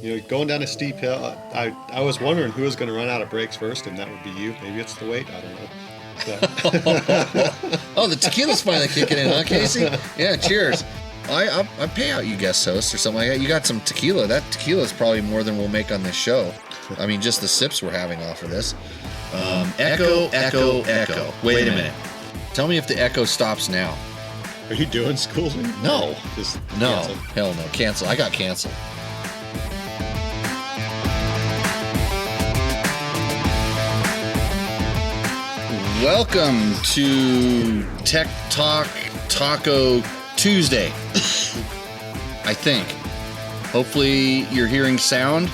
going down a steep hill. I was wondering who was going to run out of brakes first, and that would be you. Maybe it's the weight. I don't know. Oh, the tequila's finally kicking in, huh, Casey? Yeah, cheers. I pay out you guest hosts or something like that. You got some tequila. That tequila is probably more than we'll make on this show. I mean, just the sips we're having off of this. Echo. Wait a minute. Tell me if the echo stops now. Are you doing schooling? No. Just No. cancel? Hell no. Cancel. I got canceled. Welcome to Tech Talk Taco Tuesday. I think. Hopefully you're hearing sound.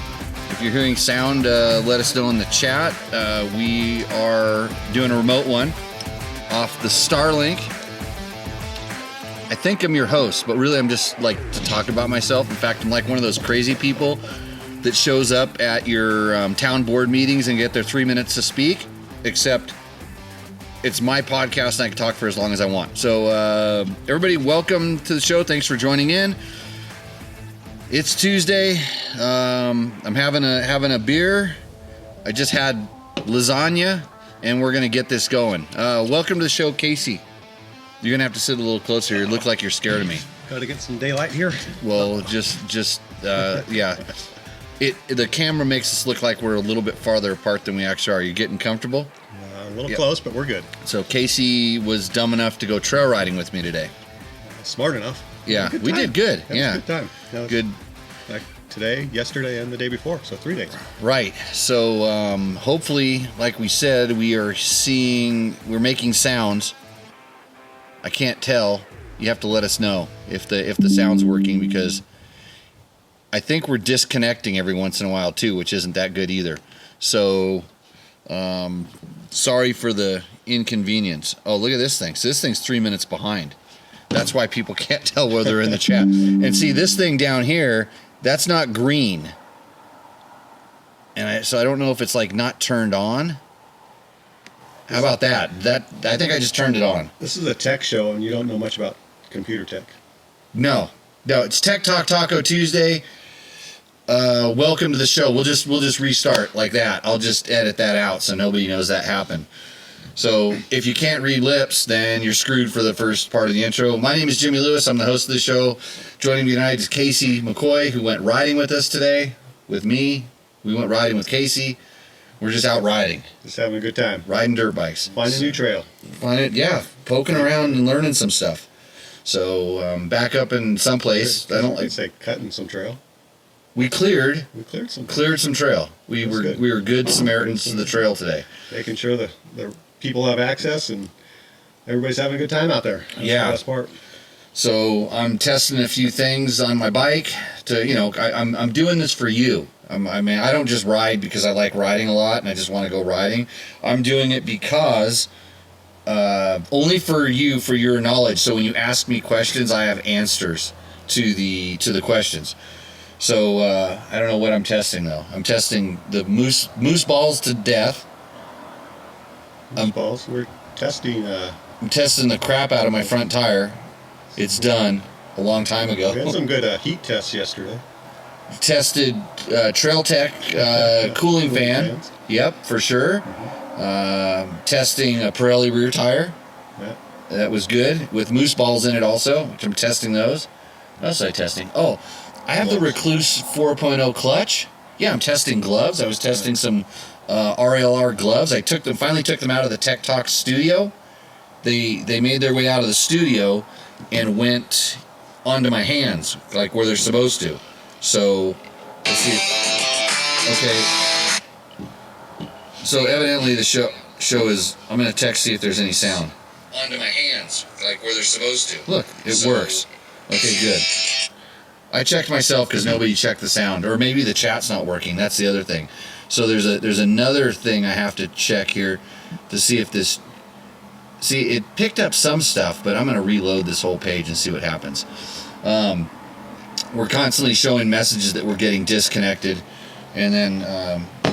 If you're hearing sound, let us know in the chat. We are doing a remote one off the Starlink. I think I'm your host, but really I'm just like to talk about myself. In fact, I'm like one of those crazy people that shows up at your town board meetings and get their 3 minutes to speak, except it's my podcast and I can talk for as long as I want. So everybody, welcome to the show. Thanks for joining in. It's Tuesday. I'm having a beer. I just had lasagna, and we're gonna get this going. Welcome to the show, Casey. You're gonna have to sit a little closer. You look like you're scared of me. Got to get some daylight here. Well, yeah. The camera makes us look like we're a little bit farther apart than we actually are. You getting comfortable? A little close, but we're good. So Casey was dumb enough to go trail riding with me today. Smart enough. Yeah, we did good. That was a good time. That was Good. like today, yesterday, and the day before. So 3 days. Right. So hopefully, like we said, we're making sounds. I can't tell. You have to let us know if the sound's working, because I think we're disconnecting every once in a while too, which isn't that good either. So sorry for the inconvenience. Oh, look at this thing. So this thing's 3 minutes behind. That's why people can't tell where they're in the chat. And see, this thing down here, that's not green. And so I don't know if it's like not turned on. How about that? I think I just turned it on. This is a tech show, and you don't know much about computer tech. No, it's Tech Talk Taco Tuesday. Welcome to the show. We'll just restart like that. I'll just edit that out so nobody knows that happened. So if you can't read lips, then you're screwed for the first part of the intro. My name is Jimmy Lewis. I'm the host of the show. Joining me tonight is Casey McCoy, who went riding with us today with me. We went riding with Casey. We're just out riding. Just having a good time. Riding dirt bikes. Find a new trail. Poking around and learning some stuff. So back up in someplace. I don't like. I'd say cutting some trail. We cleared some trail. We were good Samaritans to the trail today. Making sure the people have access and everybody's having a good time out there. That's the best part. So I'm testing a few things on my bike I'm doing this for you. I don't just ride because I like riding a lot and I just want to go riding. I'm doing it because only for you, for your knowledge. So when you ask me questions, I have answers to the questions. So I don't know what I'm testing though. I'm testing the moose balls to death. Balls. We're testing. I'm testing the crap out of my front tire. It's done a long time ago. We had some good heat tests yesterday. Tested Trail Tech cooling fan. Fans. Yep, for sure. Testing a Pirelli rear tire. Yeah. That was good with moose balls in it also, which I'm testing those. What else am I testing? Oh, I have the Rekluse 4.0 clutch. Yeah, I'm testing gloves. I was testing some RLR gloves. I finally took them out of the Tech Talk studio. They made their way out of the studio and went onto my hands, like where they're supposed to. So, let's see. Okay. So evidently the show is, I'm going to text see if there's any sound. Onto my hands, like where they're supposed to. Look, it works. Okay, good. I checked myself because nobody checked the sound, or maybe the chat's not working. That's the other thing. So there's another thing I have to check here to see if this. See, it picked up some stuff, but I'm going to reload this whole page and see what happens. We're constantly showing messages that we're getting disconnected, and then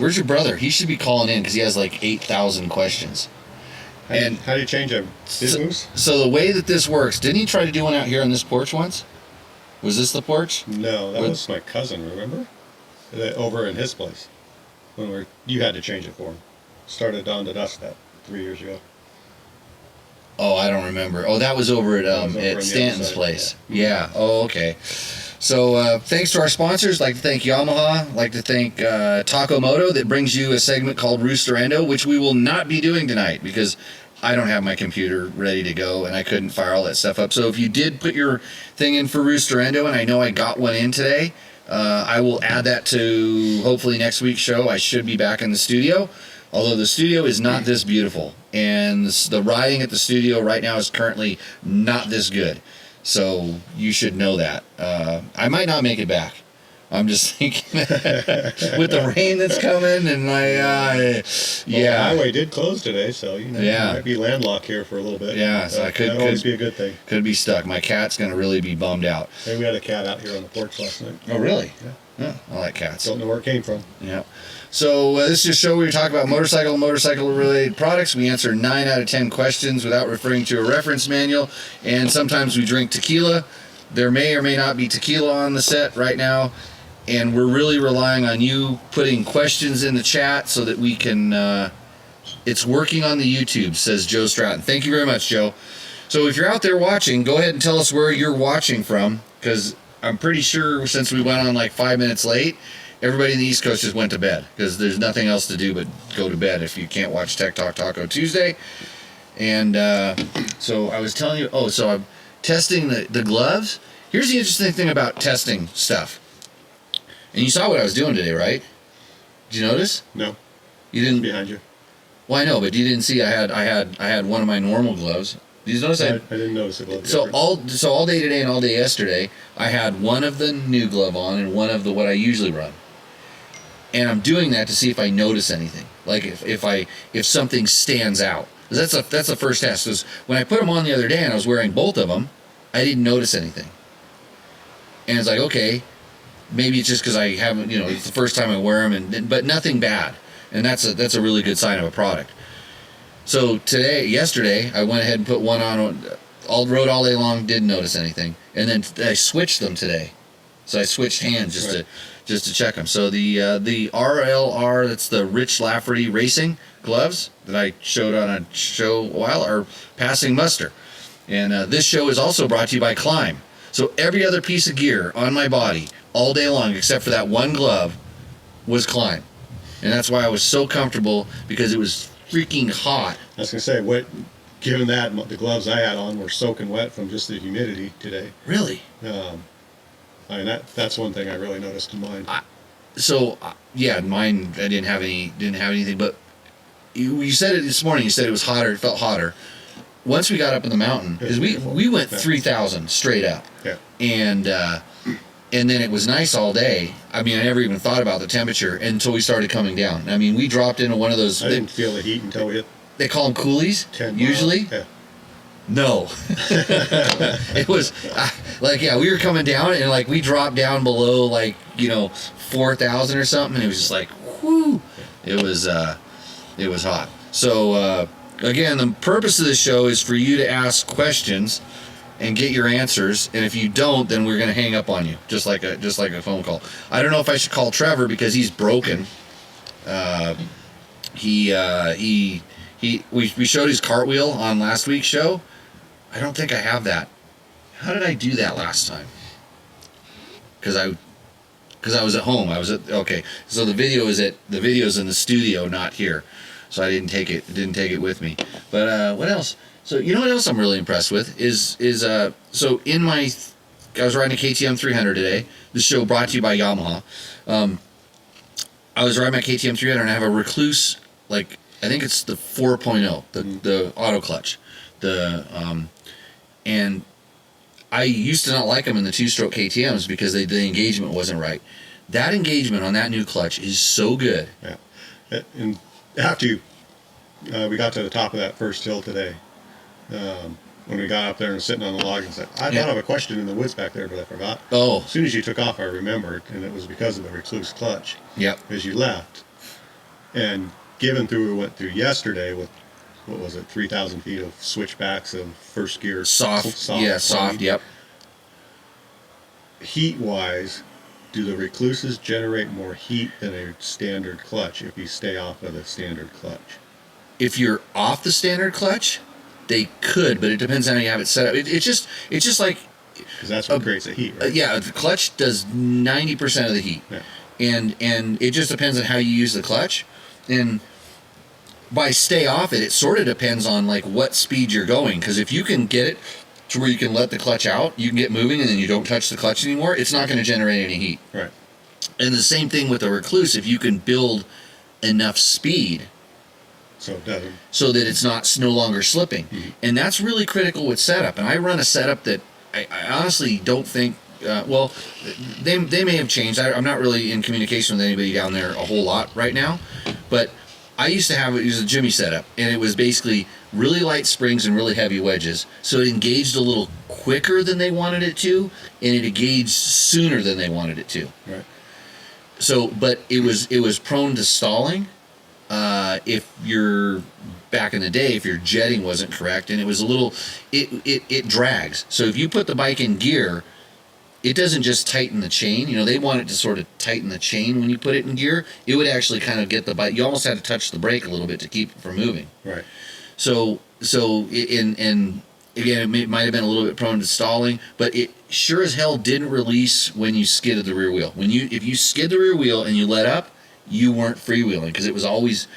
where's your brother? He should be calling in because he has like 8,000 questions. How do you change them? So the way that this works, didn't he try to do one out here on this porch once? Was this the porch? No, that was my cousin, remember? over in his place when you had to change it for him. Started down to dust that 3 years ago. Oh, I don't remember. Oh, that was over at Stanton's place. Yeah. Oh, okay. So thanks to our sponsors. Like to thank Yamaha. Like to thank Taco Moto that brings you a segment called Roosterando, which we will not be doing tonight because I don't have my computer ready to go and I couldn't fire all that stuff up. So if you did put your thing in for Roosterando, and I know I got one in today, I will add that to hopefully next week's show. I should be back in the studio, although the studio is not this beautiful. And the riding at the studio right now is currently not this good. So you should know that. I might not make it back. I'm just thinking with the rain that's coming and Well, the highway did close today, so you might be landlocked here for a little bit. Yeah, so that'd always be a good thing. Could be stuck. My cat's gonna really be bummed out. Hey, we had a cat out here on the porch last night. Oh, really? Yeah. I like cats. Don't know where it came from. Yeah. So this is a show where we talk about motorcycle-related products. We answer 9 out of 10 questions without referring to a reference manual, and sometimes we drink tequila. There may or may not be tequila on the set right now, and we're really relying on you putting questions in the chat so that we can... it's working on the YouTube, says Joe Stratton. Thank you very much, Joe. So if you're out there watching, go ahead and tell us where you're watching from, because I'm pretty sure since we went on like 5 minutes late, everybody in the East Coast just went to bed because there's nothing else to do but go to bed if you can't watch Tech Talk Taco Tuesday. And so I was telling you, so I'm testing the gloves. Here's the interesting thing about testing stuff. And you saw what I was doing today, right? Did you notice? No. You didn't? Behind you. Well, I know, but you didn't see I had one of my normal gloves. Did you notice? I didn't notice the glove. So all day today and all day yesterday, I had one of the new glove on and one of the what I usually run. And I'm doing that to see if I notice anything, like if something stands out. That's the first test. Because when I put them on the other day and I was wearing both of them, I didn't notice anything. And it's like, okay, maybe it's just because I haven't, it's the first time I wear them, but nothing bad. And that's a really good sign of a product. So yesterday, I went ahead and put one on, rode all day long, didn't notice anything, and then I switched them today. So I switched hands just to check them. So the RLR, that's the Rich Lafferty Racing gloves that I showed on a show a while, are passing muster. And this show is also brought to you by Climb. So every other piece of gear on my body all day long, except for that one glove, was Climb. And that's why I was so comfortable, because it was freaking hot. I was going to say, given that the gloves I had on were soaking wet from just the humidity today. Really? That's one thing I really noticed in mine. Mine, I didn't have anything, but you said it this morning, you said it was hotter, it felt hotter. Once we got up in the mountain, because we went 3,000 straight up. Yeah. And then it was nice all day. I mean, I never even thought about the temperature until we started coming down. I mean, we dropped into one of those... I didn't feel the heat until we hit... They call them coolies, 10 usually? miles. Yeah. No. It was, we were coming down, and, we dropped down below, 4,000 or something, and it was just like, whoo! It was hot. So, again, the purpose of this show is for you to ask questions and get your answers, and if you don't, then we're going to hang up on you, just like a phone call. I don't know if I should call Trevor because he's broken. We showed his cartwheel on last week's show. I don't think I have that. How did I do that last time? Because I was at home. Okay. So the video's in the studio, not here. So I didn't take it with me. But what else? So you know what else I'm really impressed with is I was riding a KTM 300 today. This show brought to you by Yamaha. I was riding my KTM 300 and I have a Rekluse, I think it's the 4.0, the auto clutch, and I used to not like them in the two-stroke KTMs because the engagement wasn't right. That engagement on that new clutch is so good. Yeah, and after we got to the top of that first hill today. When we got up there and sitting on the log and said, I thought of a question in the woods back there, but I forgot. Oh. As soon as you took off, I remembered, and it was because of the Rekluse clutch. Yep. As you left. And given we went through yesterday with, 3,000 feet of switchbacks of first gear. Soft, yep. Heat-wise, do the Recluses generate more heat than a standard clutch if you stay off of the standard clutch? If you're off the standard clutch, they could, but it depends on how you have it set up. It's just like, because that's what creates the heat, right? yeah, the clutch does 90% of the heat, Yeah. and it just depends on how you use the clutch. And by stay off it, it sort of depends on like what speed you're going. Because if you can get it to where you can let the clutch out, you can get moving, and then you don't touch the clutch anymore, it's not going to generate any heat. Right. And the same thing with the Recluse. If you can build enough speed So it doesn't. so that it's no longer slipping. Mm-hmm. And that's really critical with setup. And I run a setup that I honestly don't think, well, they may have changed. I'm not really in communication with anybody down there a whole lot right now. But I used to have it was a Jimmy setup. And it was basically really light springs and really heavy wedges. So it engaged a little quicker than they wanted it to. And it engaged sooner than they wanted it to. Right. So, but it was prone to stalling. If you're back in the day, if your jetting wasn't correct, and it was a little, it drags. So if you put the bike in gear, it doesn't just tighten the chain. You know, they want it to sort of tighten the chain when you put it in gear. It would actually kind of get the bike. You almost had to touch the brake a little bit to keep it from moving. Right. So again, it might have been a little bit prone to stalling, but it sure as hell didn't release when you skidded the rear wheel. If you skid the rear wheel and you let up, you weren't freewheeling, because it always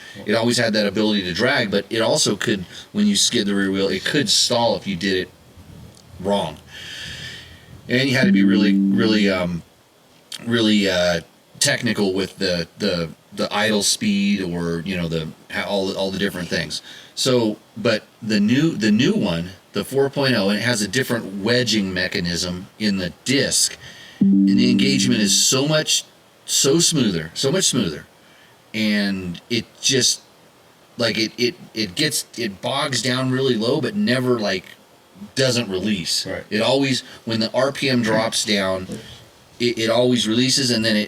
had that ability to drag, but it also could, when you skid the rear wheel, it could stall if you did it wrong. And you had to be really technical with the idle speed, or all the different things. So, but the new one, the 4.0, and it has a different wedging mechanism in the disc, and the engagement is so much smoother, and it just like it bogs down really low, but never like doesn't release. Right. It always, when the RPM drops down, it always releases, and then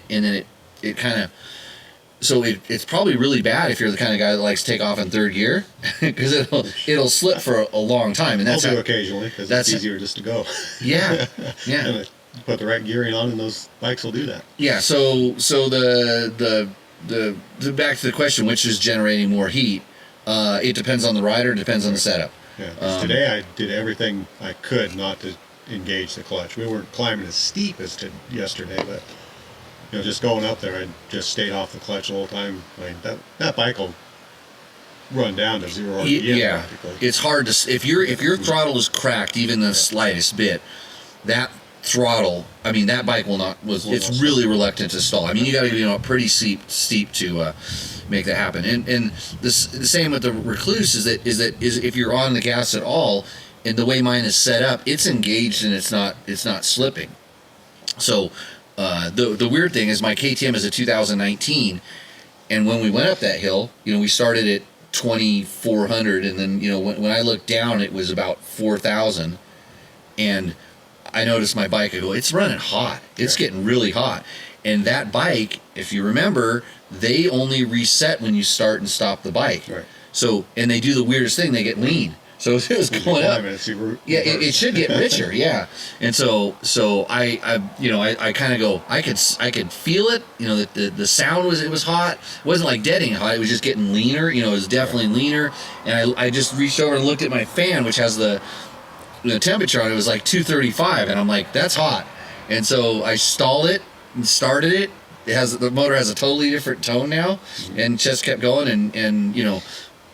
it kind of, so it's probably really bad if you're the kind of guy that likes to take off in third gear, because it'll slip for a long time, and that's I'll do occasionally, because it's easier just to go. Yeah. And put the right gearing on, and those bikes will do that. Yeah. So the back to the question, which is generating more heat? It depends on the rider. It depends on the setup. Yeah. 'Cause today I did everything I could not to engage the clutch. We weren't climbing as steep as yesterday, but just going up there, I just stayed off the clutch the whole time. I mean, that bike will run down to 0 RPM. Yeah. Practically. It's hard to if your throttle is cracked even the slightest bit, that throttle, I mean, that bike it's really reluctant to stall. I mean, you got to be pretty steep to make that happen. And the same with the Recluse is that if you're on the gas at all, and the way mine is set up, it's engaged and it's not slipping. So the weird thing is my KTM is a 2019, and when we went up that hill, we started at 2,400, and then when I looked down, it was about 4,000, and I noticed my bike, I go, it's running hot. It's getting really hot. And that bike, if you remember, they only reset when you start and stop the bike. Right. So, and they do the weirdest thing, they get lean. So it was going up. Yeah, it should get richer, yeah. And so I kind of go, I could feel it, the sound was hot. It wasn't like deading hot, it was just getting leaner, it was definitely leaner. And I just reached over and looked at my fan, which has the temperature on it, was like 235, and I'm like, that's hot. And so I stalled it and started it. The motor has a totally different tone now, and just kept going, and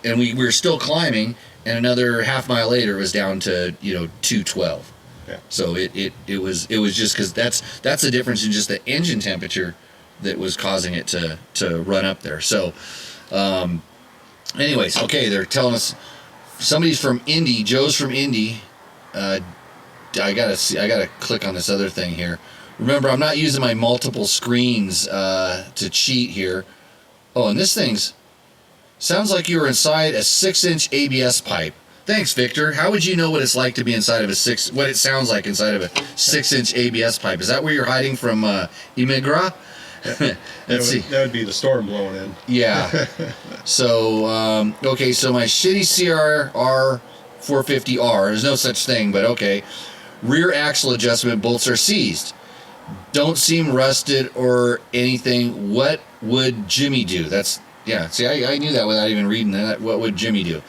we were still climbing, and another half mile later it was down to 212. Yeah. So it was just because that's the difference in just the engine temperature that was causing it to run up there. So anyways, okay, they're telling us somebody's from Indy. Joe's from Indy. I gotta click on this other thing here. Remember, I'm not using my multiple screens to cheat here. Oh, and this thing's sounds like you were inside a 6-inch ABS pipe. Thanks, Victor. How would you know what it's like to be inside of what it sounds like inside of a 6-inch ABS pipe? Is that where you're hiding from Imigra? Let's see. That would be the storm blowing in. Yeah. So, okay, so my shitty CRR 450R, there's no such thing, but okay. Rear axle adjustment bolts are seized. don't seem rusted or anything. What would Jimmy do? That's, yeah, see, I knew that without even reading that. What would Jimmy do?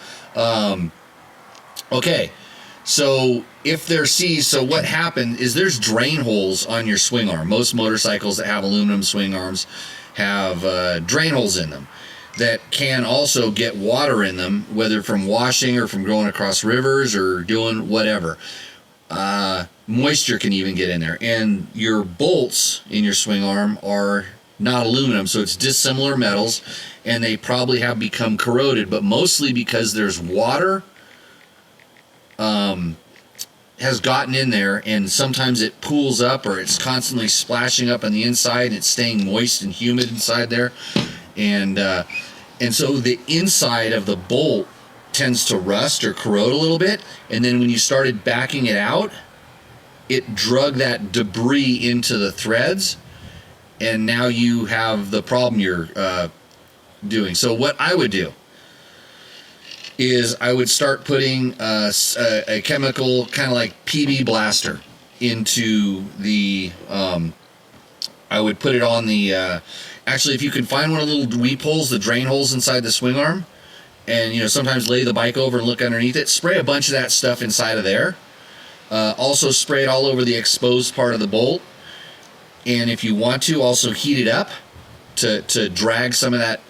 Okay, so if they're seized, so what happened is there's drain holes on your swing arm. Most motorcycles that have aluminum swing arms have drain holes in them that can also get water in them, whether from washing or from going across rivers or doing whatever. Moisture can even get in there. And your bolts in your swing arm are not aluminum, so it's dissimilar metals, and they probably have become corroded, but mostly because there's water has gotten in there, and sometimes it pools up or it's constantly splashing up on the inside and it's staying moist and humid inside there. And so the inside of the bolt tends to rust or corrode a little bit, and then when you started backing it out, it drug that debris into the threads, and now you have the problem you're doing. So what I would do is I would start putting a chemical kind of like PB Blaster into the, I would put it on the, actually if you can find one of the little weep holes, the drain holes inside the swing arm, and sometimes lay the bike over and look underneath it, spray a bunch of that stuff inside of there. Also spray it all over the exposed part of the bolt, and if you want to, also heat it up to drag some of that,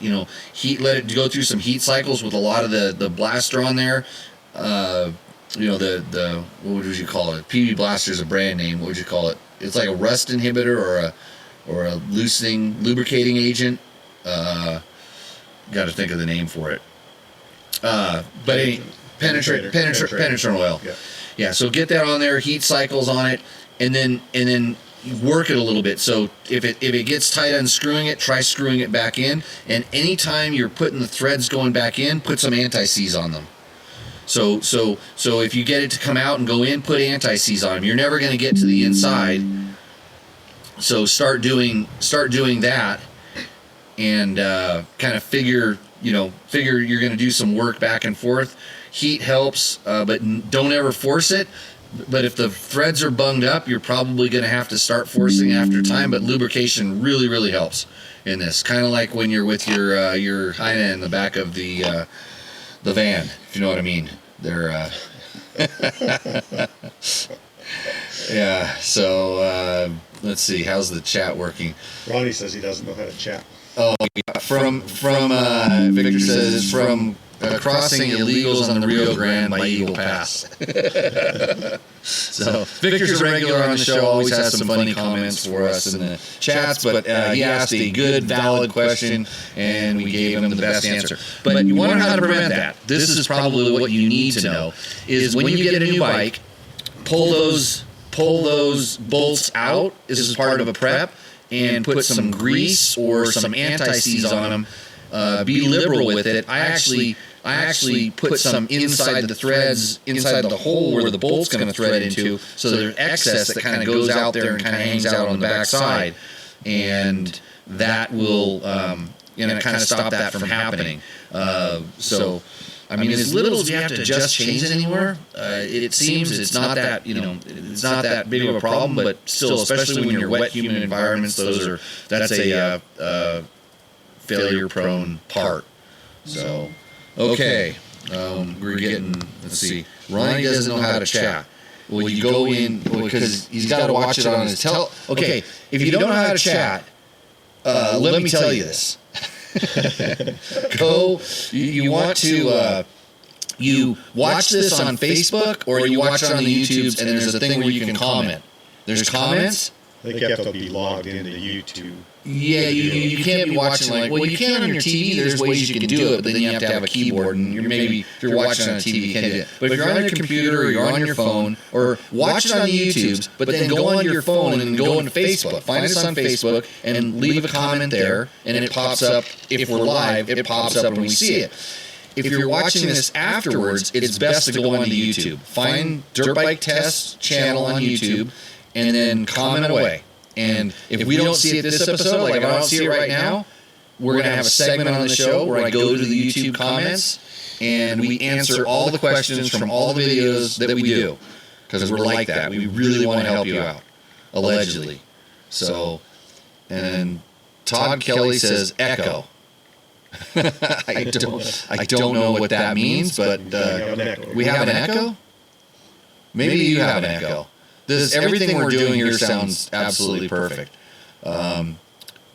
heat, let it go through some heat cycles with a lot of the blaster on there. The what would you call it? PB Blaster is a brand name. What would you call it? It's like a rust inhibitor or a loosening, lubricating agent. Got to think of the name for it. But penetrant oil. Yeah. So get that on there, heat cycles on it, and then work it a little bit. So if it gets tight unscrewing it, try screwing it back in. And anytime you're putting the threads going back in, put some anti-seize on them. So if you get it to come out and go in, put anti-seize on them. You're never going to get to the inside. So start doing that, and kind of figure you're going to do some work back and forth. Heat helps, but don't ever force it. But if the threads are bunged up, you're probably going to have to start forcing after time. But lubrication really, really helps in this. Kind of like when you're with your Heine in the back of the van, if you know what I mean. They're yeah. So let's see. How's the chat working? Ronnie says he doesn't know how to chat. Oh, yeah. From Victor says it's from crossing illegals on the Rio Grande by Eagle Pass. So Victor's a regular on the show, always has some funny comments for us in the chats, but he asked a good, valid question, and we gave him the best answer. But you want to know how to prevent that. This is probably what you need to know, is when you get a new bike, pull those bolts out. This is part of a prep, and put some grease or some anti-seize on them. Be liberal with it. I actually put some inside the threads, inside the hole where the bolt's going to thread into, so there's excess that kind of goes out there and kind of hangs out on the back side, and that will kind of stop that from happening. So, I mean, as little as you have to adjust chains anywhere, it seems it's not that it's not that big of a problem, but still, especially when you're wet, humid environments, that's a failure-prone part. So, okay, we're getting. Let's see. Ronnie doesn't know how to chat. Well, you go in because he's got to watch it on his Okay, if you don't know how to chat, let me tell you this. Go. You want to. You watch this on Facebook or you watch it on the YouTubes, and there's a thing where you can comment. There's comments. I think you have to be logged into YouTube. Yeah, you can't be watching you can on your TV. There's ways you can do it, but then you have to have a keyboard, and if you're watching on a TV, you can't do it. But if you're on your computer or you're on your phone, or watch it on the YouTubes, but then go on your phone and go into Facebook. Find us on Facebook and leave a comment there, and it pops up. If we're live, it pops up and we see it. If you're watching this afterwards, it's best to go onto YouTube. Find Dirt Bike Test channel on YouTube, and then comment away. And if we don't see it this episode, like if I don't see it right now, we're going to have a segment on the show where I go to the YouTube comments and we answer all the questions from all the videos that we do. Because we're like that. We really want to help you out. Allegedly. So, and Todd Kelly says echo. I don't know what that means, but we have an echo. Maybe you have an echo. Everything we're doing here sounds absolutely perfect.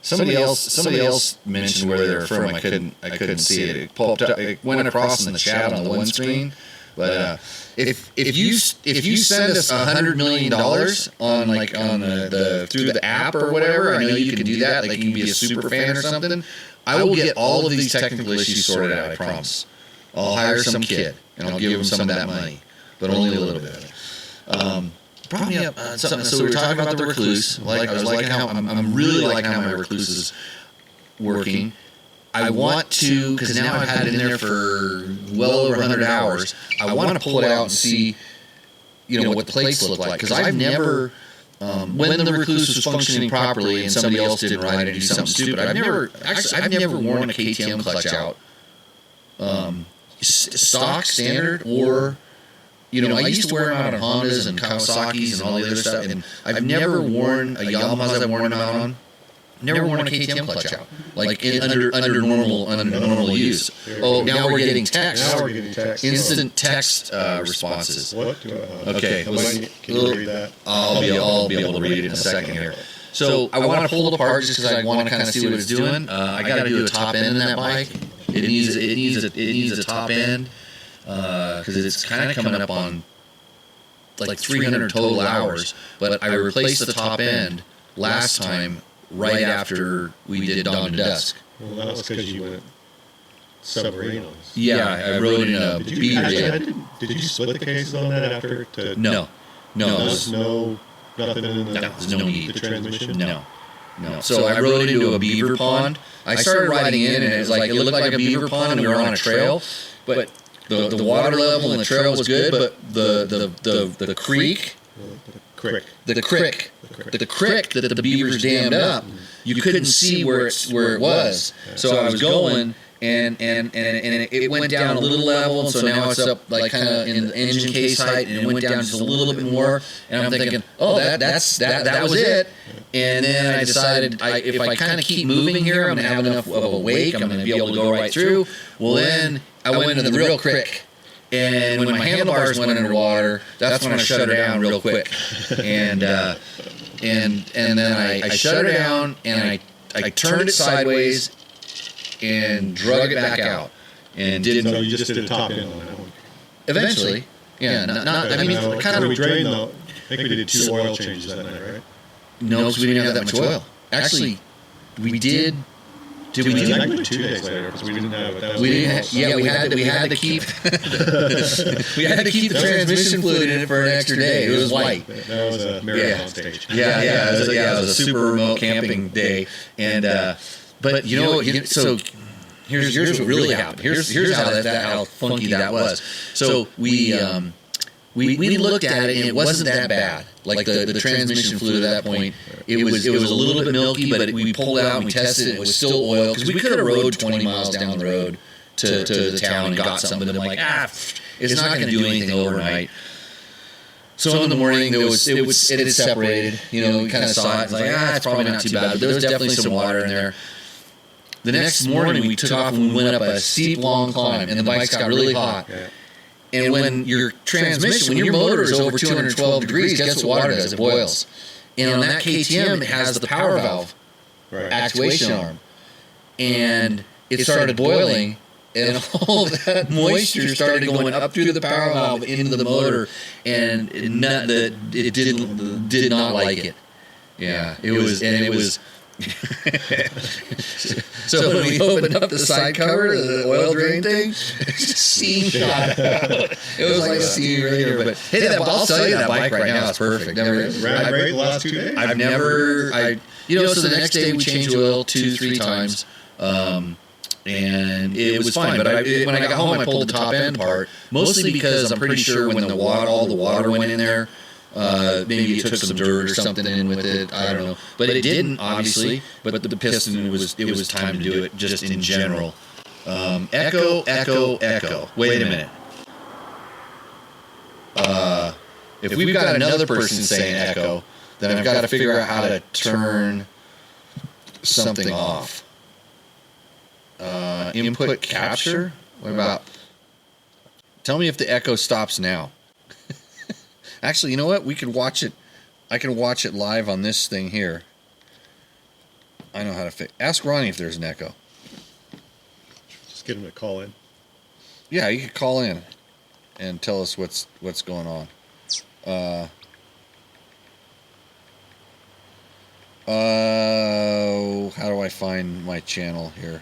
Somebody else mentioned where they're from. I couldn't see it. It popped up. It went across in the chat on the one screen. But if you send us $100 million on the through the app or whatever, I know you can do that. Like you can be a super fan or something. I will get all of these technical issues sorted out. I promise. I'll hire some kid and I'll give him some of that money, but only a little bit. Brought me up something. So we were talking about the Rekluse. I'm really liking how my Rekluse is working. I want to, because now I've had it in there for well over 100 hours. I want to pull it out and see, what the plates look like. Because I've never, when the Rekluse was functioning properly and somebody else didn't ride it and do something stupid, I've never worn a KTM clutch out, stock, standard, or, I used to wear them out on Hondas and Kawasaki's and all the other stuff, and I've never worn a Yamaha's I've worn them out on. Never worn a KTM clutch out, under normal use. Oh, now we're getting text. Instant text responses. What? Okay, Can you read that? I'll be able to read it in a second here. So I want to pull it apart just because I want to kind of see what it's doing. I got to do a top end in that bike. It needs a top end because it's kind of coming up on like 300 total hours. But I replaced the top end last time. Right after we did Dawn to Dusk. Well, that was because you went submarine on us. Yeah, I rode in a beaver dam. Did you split the cases on that after? No. Nothing in there's no need. The transmission? No. So I rode into a beaver pond. I started riding in, and it looked like a beaver pond, and we were on a trail. But the water level and the trail was good, but the creek. The creek that the beavers dammed up, you couldn't see where it was. So I was going, and it went down a little level, and so now it's up like kind of in the engine case height, and it went down just a little bit more. And I'm thinking, oh, that was it. And then I decided if I kind of keep moving here, I'm gonna have enough of a wake. I'm gonna be able to go right through. Well, then I went into the real creek. And when my handlebars went underwater, that's when I shut her down real quick. And then I shut her down, and I turned it sideways and drug it back out. And did. So you just did a top end on that one. Eventually, yeah. Kind of. We drained though. I think we did 2 oil changes that night, right? No, because we didn't have that much oil. Actually, we did. Did we do it 2 days later because we didn't have it? We had to keep we had to keep the transmission fluid in it for an extra day. It was white. That was a marathon stage. It was a super remote camping day, and but so here's what really happened. Here's how funky that was. So we looked at it, and it wasn't that bad. Like the transmission fluid at that point, it was a little bit milky, but we pulled it out and we tested it. It was still oil because we could have rode 20 miles down the road to the town and got something. But I'm like, it's not going to do anything overnight. So in the morning, it had separated. We kind of saw it. It's like, it's probably not too bad. But there was definitely some water in there. The next morning, we took off and we went up a steep, long climb, and the bikes got really hot. And when your transmission, when your motor is over 212 degrees, guess what water does? It boils. And on that KTM, it has the power valve actuation arm. And it started boiling, and all that moisture started going up through the power valve into the motor, and it did not like it. Yeah, it was. So when we opened up the side cover, the oil drain thing, steam shot out. It was like steam right here. But hey, I'll tell you, that bike right now is perfect. Ride brake the last 2 days? So the next day we changed oil 2-3 times, and it was fine. But when I got home, I pulled the top end apart, mostly because I'm pretty sure when all the water went in there, maybe it took some dirt or something in with it. I don't know, but it didn't obviously. But the piston, it was time to do it just in general. Echo. Wait a minute. If we've got another person saying echo, then I've got to figure out how to turn something off. Input capture? What about? Tell me if the echo stops now. Actually, you know what? We could watch it. I can watch it live on this thing here. I know how to fix. Ask Ronnie if there's an echo. Just get him to call in. Yeah, you could call in and tell us what's going on. How do I find my channel here?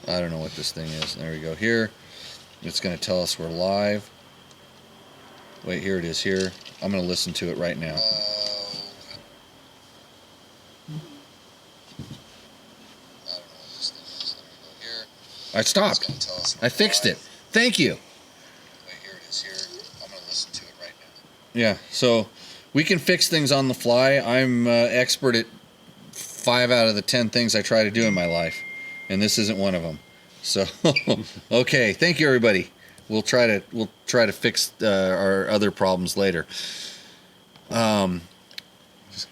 I don't know what this thing is. There we go. Here, it's going to tell us we're live. Wait, here it is. Here, I'm going to listen to it right now. I stopped. I fixed it. Thank you. Wait, here it is. Here, I'm going to listen to it right now. Yeah, so we can fix things on the fly. I'm expert at 5 out of the 10 things I try to do in my life, and this isn't one of them. So, okay, thank you, everybody. We'll try to fix our other problems later.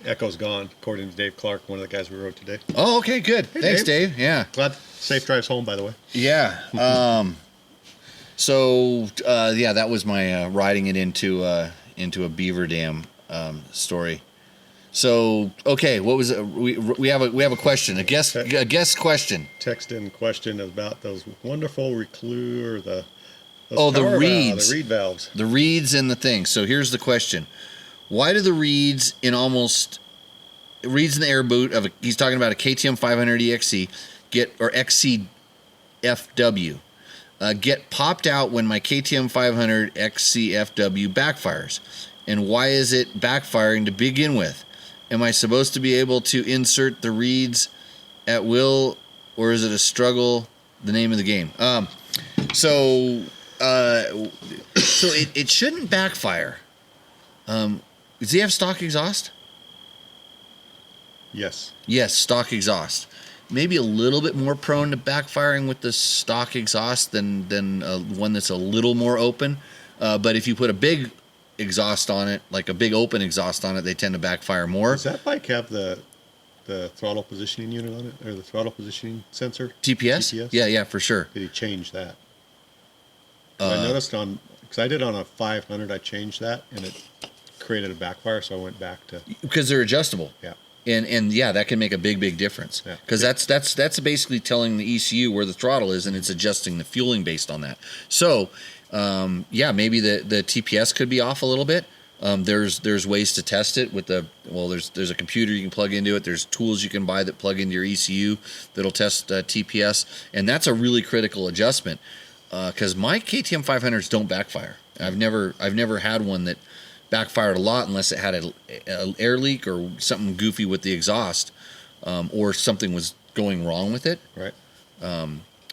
Echo's gone, according to Dave Clark, one of the guys we wrote today. Oh, okay, good. Hey, thanks, Dave. Yeah. Glad safe drives home, by the way. Yeah. So that was my riding it into a beaver dam story. So okay, what was it? We have a question, a guest question. Text in question about those wonderful Rekluse or the reeds, the reed valves, the reeds and the thing. So here's the question: why do the reeds in the air boot of he's talking about a KTM 500 EXC XCFW get popped out when my KTM 500 XCFW backfires? And why is it backfiring to begin with? Am I supposed to be able to insert the reeds at will, or is it a struggle? The name of the game. So it shouldn't backfire. Does he have stock exhaust? Yes. Yes, stock exhaust. Maybe a little bit more prone to backfiring with the stock exhaust than one that's a little more open. But if you put a big exhaust on it, like a big open exhaust on it, they tend to backfire more. Does that bike have the throttle positioning unit on it, or the throttle positioning sensor? TPS? Yeah, for sure. Did he change that? I noticed because I did on a 500, I changed that, and it created a backfire, so I went back to... Because they're adjustable. Yeah. And yeah, that can make a big difference. Because that's basically telling the ECU where the throttle is, and it's adjusting the fueling based on that. So, maybe the TPS could be off a little bit. There's ways to test it with there's a computer you can plug into it. There's tools you can buy that plug into your ECU that'll test TPS, and that's a really critical adjustment. Because my KTM 500s don't backfire. I've never had one that backfired a lot unless it had an air leak or something goofy with the exhaust, or something was going wrong with it. Right.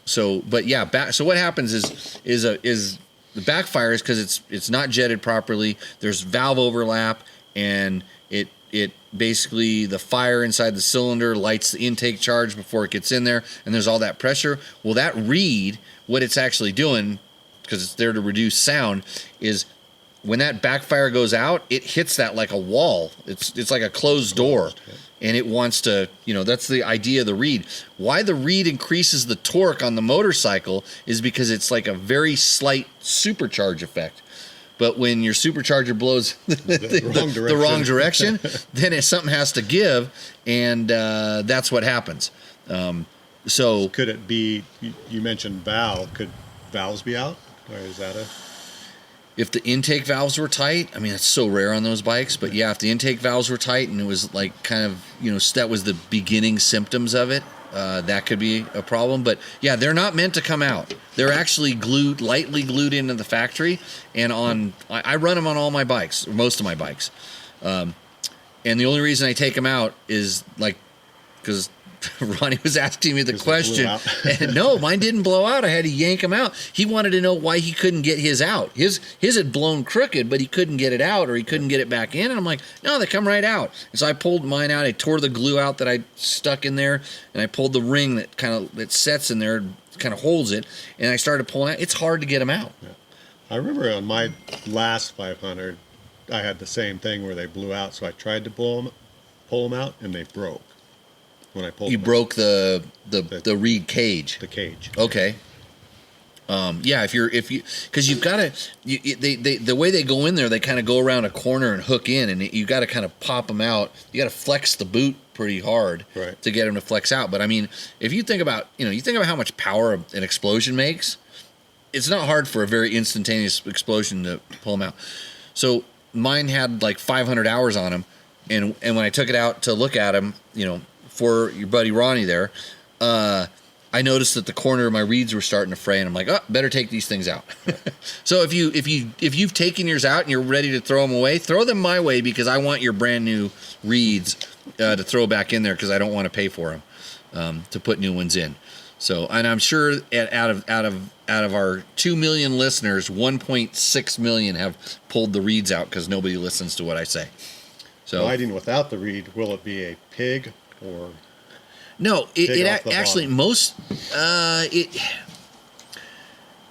So what happens is the backfire is because it's not jetted properly. There's valve overlap, and it basically, the fire inside the cylinder lights the intake charge before it gets in there, and there's all that pressure. Well, that reed, what it's actually doing, because it's there to reduce sound, is when that backfire goes out, it hits that like a wall. It's like a closed door, and it wants to, that's the idea of the reed. Why the reed increases the torque on the motorcycle is because it's like a very slight supercharge effect. But when your supercharger blows the wrong direction, then something has to give, and that's what happens. So could it be? You mentioned valve. Could valves be out, or is that if the intake valves were tight? I mean, it's so rare on those bikes, but yeah, if the intake valves were tight and it was like kind of that was the beginning symptoms of it, that could be a problem. But yeah, they're not meant to come out. They're actually lightly glued into the factory, and I run them on all my bikes, or most of my bikes. And the only reason I take them out is because Ronnie was asking me the question. And no, mine didn't blow out. I had to yank him out. He wanted to know why he couldn't get his out. His had blown crooked, but he couldn't get it out, or he couldn't get it back in. And I'm like, no, they come right out. And so I pulled mine out. I tore the glue out that I stuck in there, and I pulled the ring that sets in there, kind of holds it, and I started pulling out. It's hard to get them out. Yeah. I remember on my last 500, I had the same thing where they blew out, so I tried to pull them out, and they broke when I pulled You them broke the reed cage. out, the cage. Okay. Yeah, because you've got to, the way they go in there, they kind of go around a corner and hook in, and you got to kind of pop them out. You got to flex the boot pretty hard to get them to flex out. But I mean, if you think about, how much power an explosion makes, it's not hard for a very instantaneous explosion to pull them out. So mine had like 500 hours on them, and when I took it out to look at them, for your buddy Ronnie there, I noticed that the corner of my reeds were starting to fray, and I'm like, oh, better take these things out. So if you've taken yours out and you're ready to throw them away, throw them my way, because I want your brand new reeds to throw back in there, because I don't want to pay for them to put new ones in. So, and I'm sure out of our 2 million listeners, 1.6 million have pulled the reeds out because nobody listens to what I say. So Riding without the reed, will it be a pig or? No,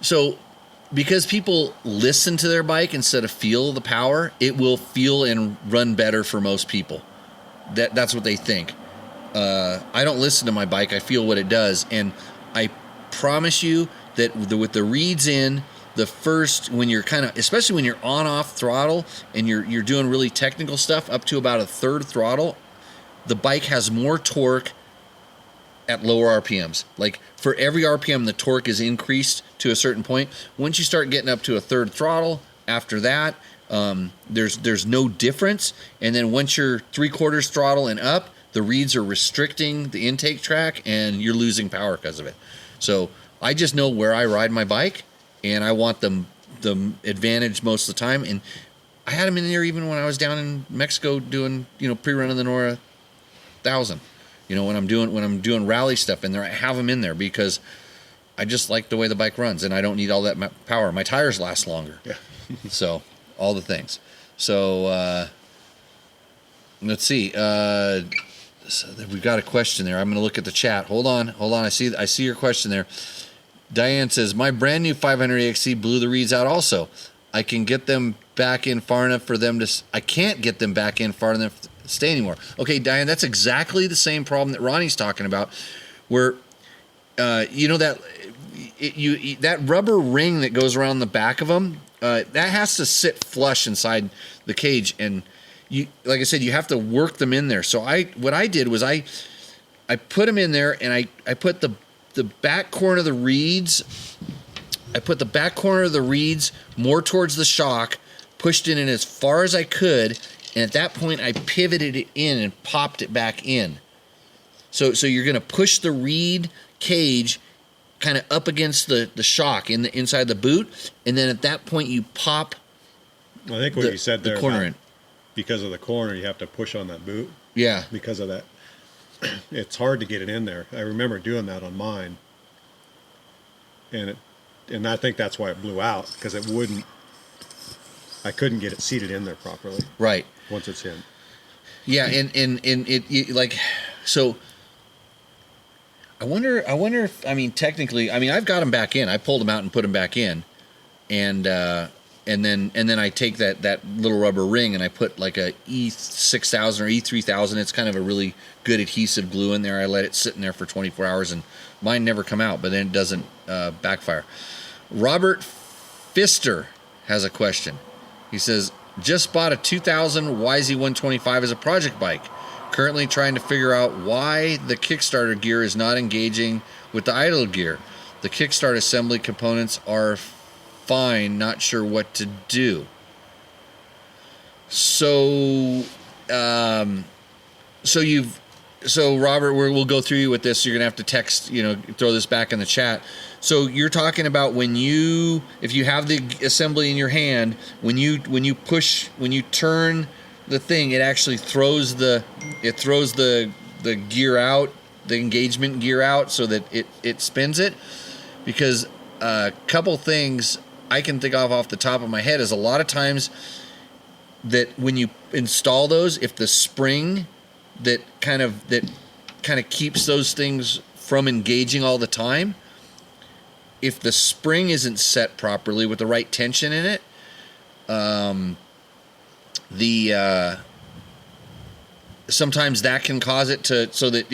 so because people listen to their bike instead of feel the power, it will feel and run better for most people. That's what they think. I don't listen to my bike. I feel what it does. And I promise you that with the reeds in, when you're especially when you're on off throttle and you're doing really technical stuff up to about a third throttle, the bike has more torque at lower RPMs. Like for every RPM, the torque is increased to a certain point. Once you start getting up to a third throttle, after that, there's no difference. And then once you're 3/4 throttle and up, the reeds are restricting the intake track, and you're losing power because of it. So I just know where I ride my bike, and I want the advantage most of the time. And I had them in there even when I was down in Mexico doing pre-run of the Nora 1000. When I'm doing rally stuff in there, I have them in there because I just like the way the bike runs, and I don't need all that power. My tires last longer. Yeah. So all the things. So let's see. So we've got a question there. I'm going to look at the chat. Hold on. I see your question there. Diane says, my brand new 500 AXC blew the reeds out also. I can get them back in far enough for them to... I can't get them back in far enough to stay anymore. Okay, Diane, that's exactly the same problem that Ronnie's talking about, where, that rubber ring that goes around the back of them, that has to sit flush inside the cage, and like I said, you have to work them in there. So what I did was I put them in there, and I put the back corner of the reeds. I put the back corner of the reeds more towards the shock, pushed it in as far as I could, and at that point I pivoted it in and popped it back in. So you're going to push the reed cage kind of up against the shock inside the boot, and then at that point you pop. I think what you said there, the corner in. Because of the corner, you have to push on that boot. Yeah. Because of that, it's hard to get it in there. I remember doing that on mine, and I think that's why it blew out, because I couldn't get it seated in there properly. Right. Once it's in. Yeah, and it like, so I wonder if, technically, I've got them back in. I pulled them out and put them back in, and then I take that little rubber ring and I put like a E6000 or E3000. It's kind of a really good adhesive glue in there. I let it sit in there for 24 hours, and mine never come out, but then it doesn't backfire. Robert Pfister has a question. He says, just bought a 2000 YZ125 as a project bike. Currently trying to figure out why the Kickstarter gear is not engaging with the idle gear. The Kickstart assembly components are fine, not sure what to do. So Robert, we'll go through you with this. You're gonna have to text, throw this back in the chat. So you're talking about if you have the assembly in your hand, when you turn the thing, it actually throws the gear out, the engagement gear out, so that it spins it. Because a couple things I can think of off the top of my head is a lot of times that when you install those, if the spring that kind of keeps those things from engaging all the time, if the spring isn't set properly with the right tension in it, the sometimes that can cause it to so that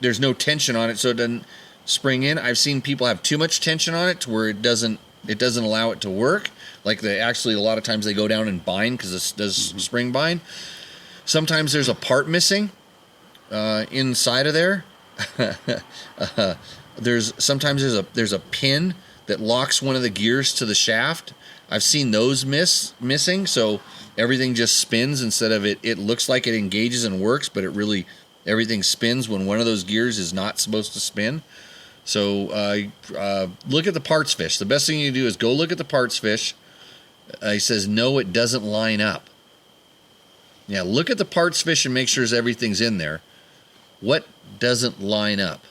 there's no tension on it, so it doesn't spring in. I've seen people have too much tension on it to where it doesn't allow it to work. Like they actually, a lot of times they go down and bind because it does spring bind. Sometimes there's a part missing inside of there. There's a pin that locks one of the gears to the shaft. I've seen those missing, so everything just spins instead of it looks like it engages and works, but everything spins when one of those gears is not supposed to spin. So look at the parts fish. The best thing you do is go look at the parts fish. He says, no, it doesn't line up. Yeah, look at the parts fish and make sure everything's in there. What doesn't line up?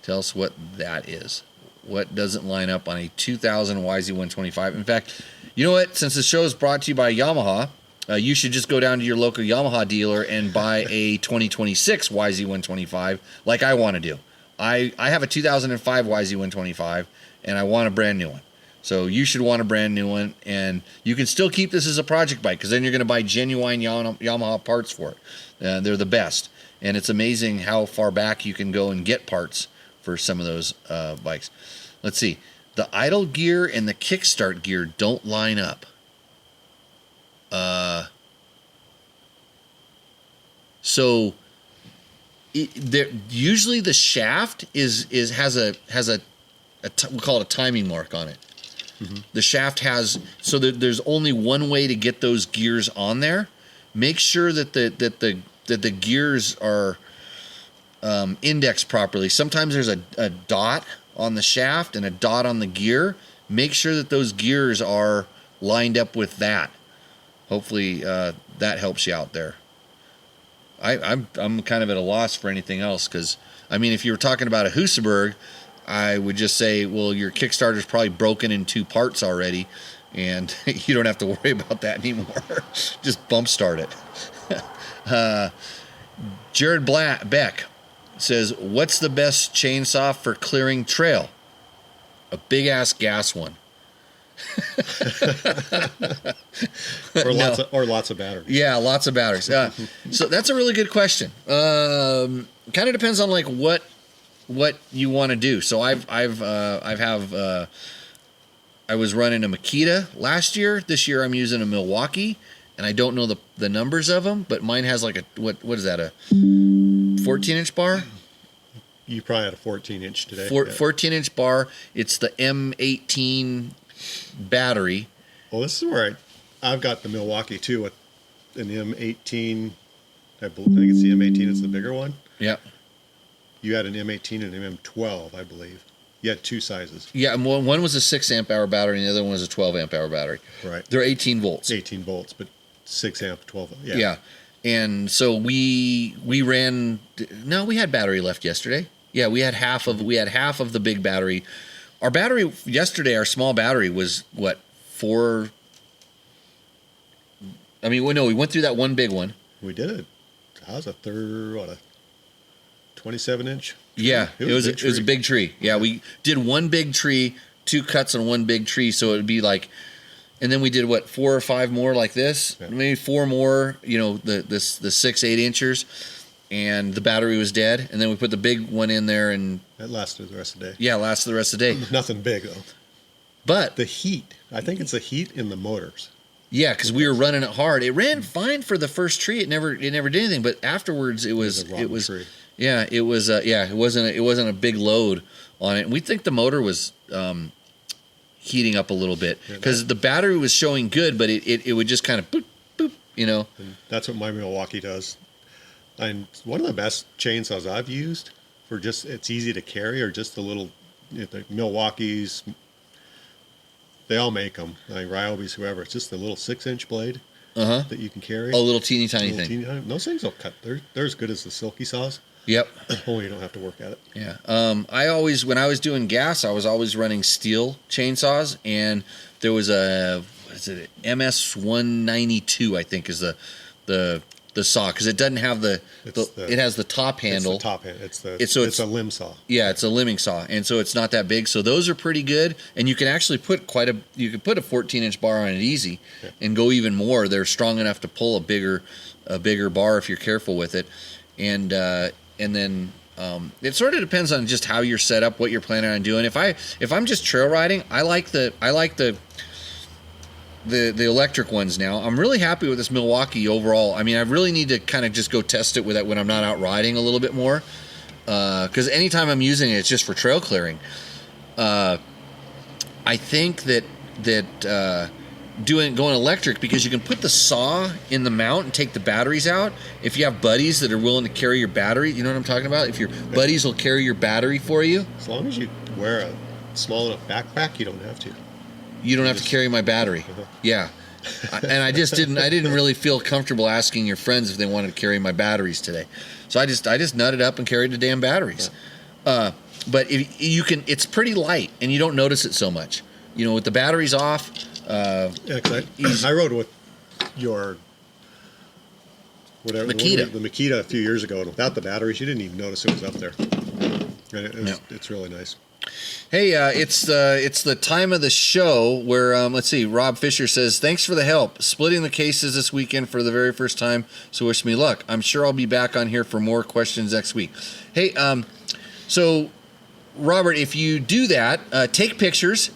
Tell us what that is. What doesn't line up on a 2000 YZ125? In fact, you know what? Since the show is brought to you by Yamaha, you should just go down to your local Yamaha dealer and buy a 2026 YZ125 like I want to do. I have a 2005 YZ125, and I want a brand new one. So you should want a brand new one, and you can still keep this as a project bike because then you're going to buy genuine Yamaha parts for it. They're the best, and it's amazing how far back you can go and get parts for some of those bikes. Let's see. The idle gear and the kickstart gear don't line up. So usually the shaft has a we'll call it a timing mark on it. Mm-hmm. The shaft has there's only one way to get those gears on there. Make sure that the gears are indexed properly. Sometimes there's a dot on the shaft and a dot on the gear. Make sure that those gears are lined up with that. Hopefully that helps you out there. I'm kind of at a loss for anything else because, I mean, if you were talking about a Husaberg, I would just say, well, your Kickstarter's probably broken in 2 parts already, and you don't have to worry about that anymore. Just bump start it. Jared Beck says, what's the best chainsaw for clearing trail? A big-ass gas one. Lots of batteries. Yeah, lots of batteries. So that's a really good question. Kind of depends on like what you want to do. So I was running a Makita last year. This year I'm using a Milwaukee, and I don't know the numbers of them, but mine has like what is that, a 14-inch bar? You probably had a 14-inch today. 14-inch bar. It's the M18 battery. Well, this is where I've got the Milwaukee too with an M18. I think it's the M18. It's the bigger one. Yeah. You had an M18 and an M12, I believe. You had 2 sizes. Yeah, and one was a 6 amp hour battery, and the other one was a 12 amp hour battery. Right. They're 18 volts. 18 volts, but 6 amp, 12. Yeah. Yeah. And so we ran. No, we had battery left yesterday. Yeah, we had half of the big battery. Our battery yesterday, our small battery was what, 4? I mean, we went through that one big one. We did it. That was a 27-inch. Yeah, it was a big tree. Yeah, we did one big tree, 2 cuts on one big tree, so it would be like, and then we did what, 4 or 5 more like this, maybe 4 more. You know, the 6-8 inchers. And the battery was dead, and then we put the big one in there, and it lasted the rest of the day. Yeah, lasted the rest of the day. Nothing big though. But the heat, I think it's the heat in the motors. Yeah, because we were running it hard. It ran fine for the first tree. It never did anything. But afterwards, it was yeah, it was it wasn't a big load on it. And we think the motor was heating up a little bit because the battery was showing good, but it would just kind of boop boop, you know. And that's what my Milwaukee does. And one of the best chainsaws I've used for it's easy to carry, or just the little, the Milwaukees, they all make them, like Ryobi's, whoever. It's just the little 6-inch blade that you can carry. A little teeny tiny thing. Those things will cut. They're as good as the silky saws. Yep. Only you don't have to work at it. Yeah. When I was doing gas, I was always running steel chainsaws, and there was a MS-192, I think is the the saw, because it doesn't have it has the top handle. It's the top handle. It's a limb saw. Yeah, it's a limbing saw, and so it's not that big. So those are pretty good, and you can actually put you can put a 14-inch bar on it easy, and go even more. They're strong enough to pull a bigger bar if you're careful with it, and then it sort of depends on just how you're set up, what you're planning on doing. If I'm just trail riding, I like the electric ones now. I'm really happy with this Milwaukee overall. I mean, I really need to kind of just go test it with that when I'm not out riding a little bit more, because anytime I'm using it, it's just for trail clearing. I think that going electric, because you can put the saw in the mount and take the batteries out. If you have buddies that are willing to carry your battery, you know what I'm talking about? If your buddies will carry your battery for you. As long as you wear a small enough backpack, you don't have to. You don't have to carry my battery. Yeah. And I didn't really feel comfortable asking your friends if they wanted to carry my batteries today. So I just nutted up and carried the damn batteries. Yeah. But if you can, it's pretty light and you don't notice it so much. You know, with the batteries off. I rode with your Makita. The Makita a few years ago, and without the batteries, you didn't even notice it was up there. And it's really nice. Hey, it's the time of the show where let's see. Rob Fisher says, "Thanks for the help splitting the cases this weekend for the very first time. So wish me luck. I'm sure I'll be back on here for more questions next week." Hey, so Robert, if you do that, take pictures.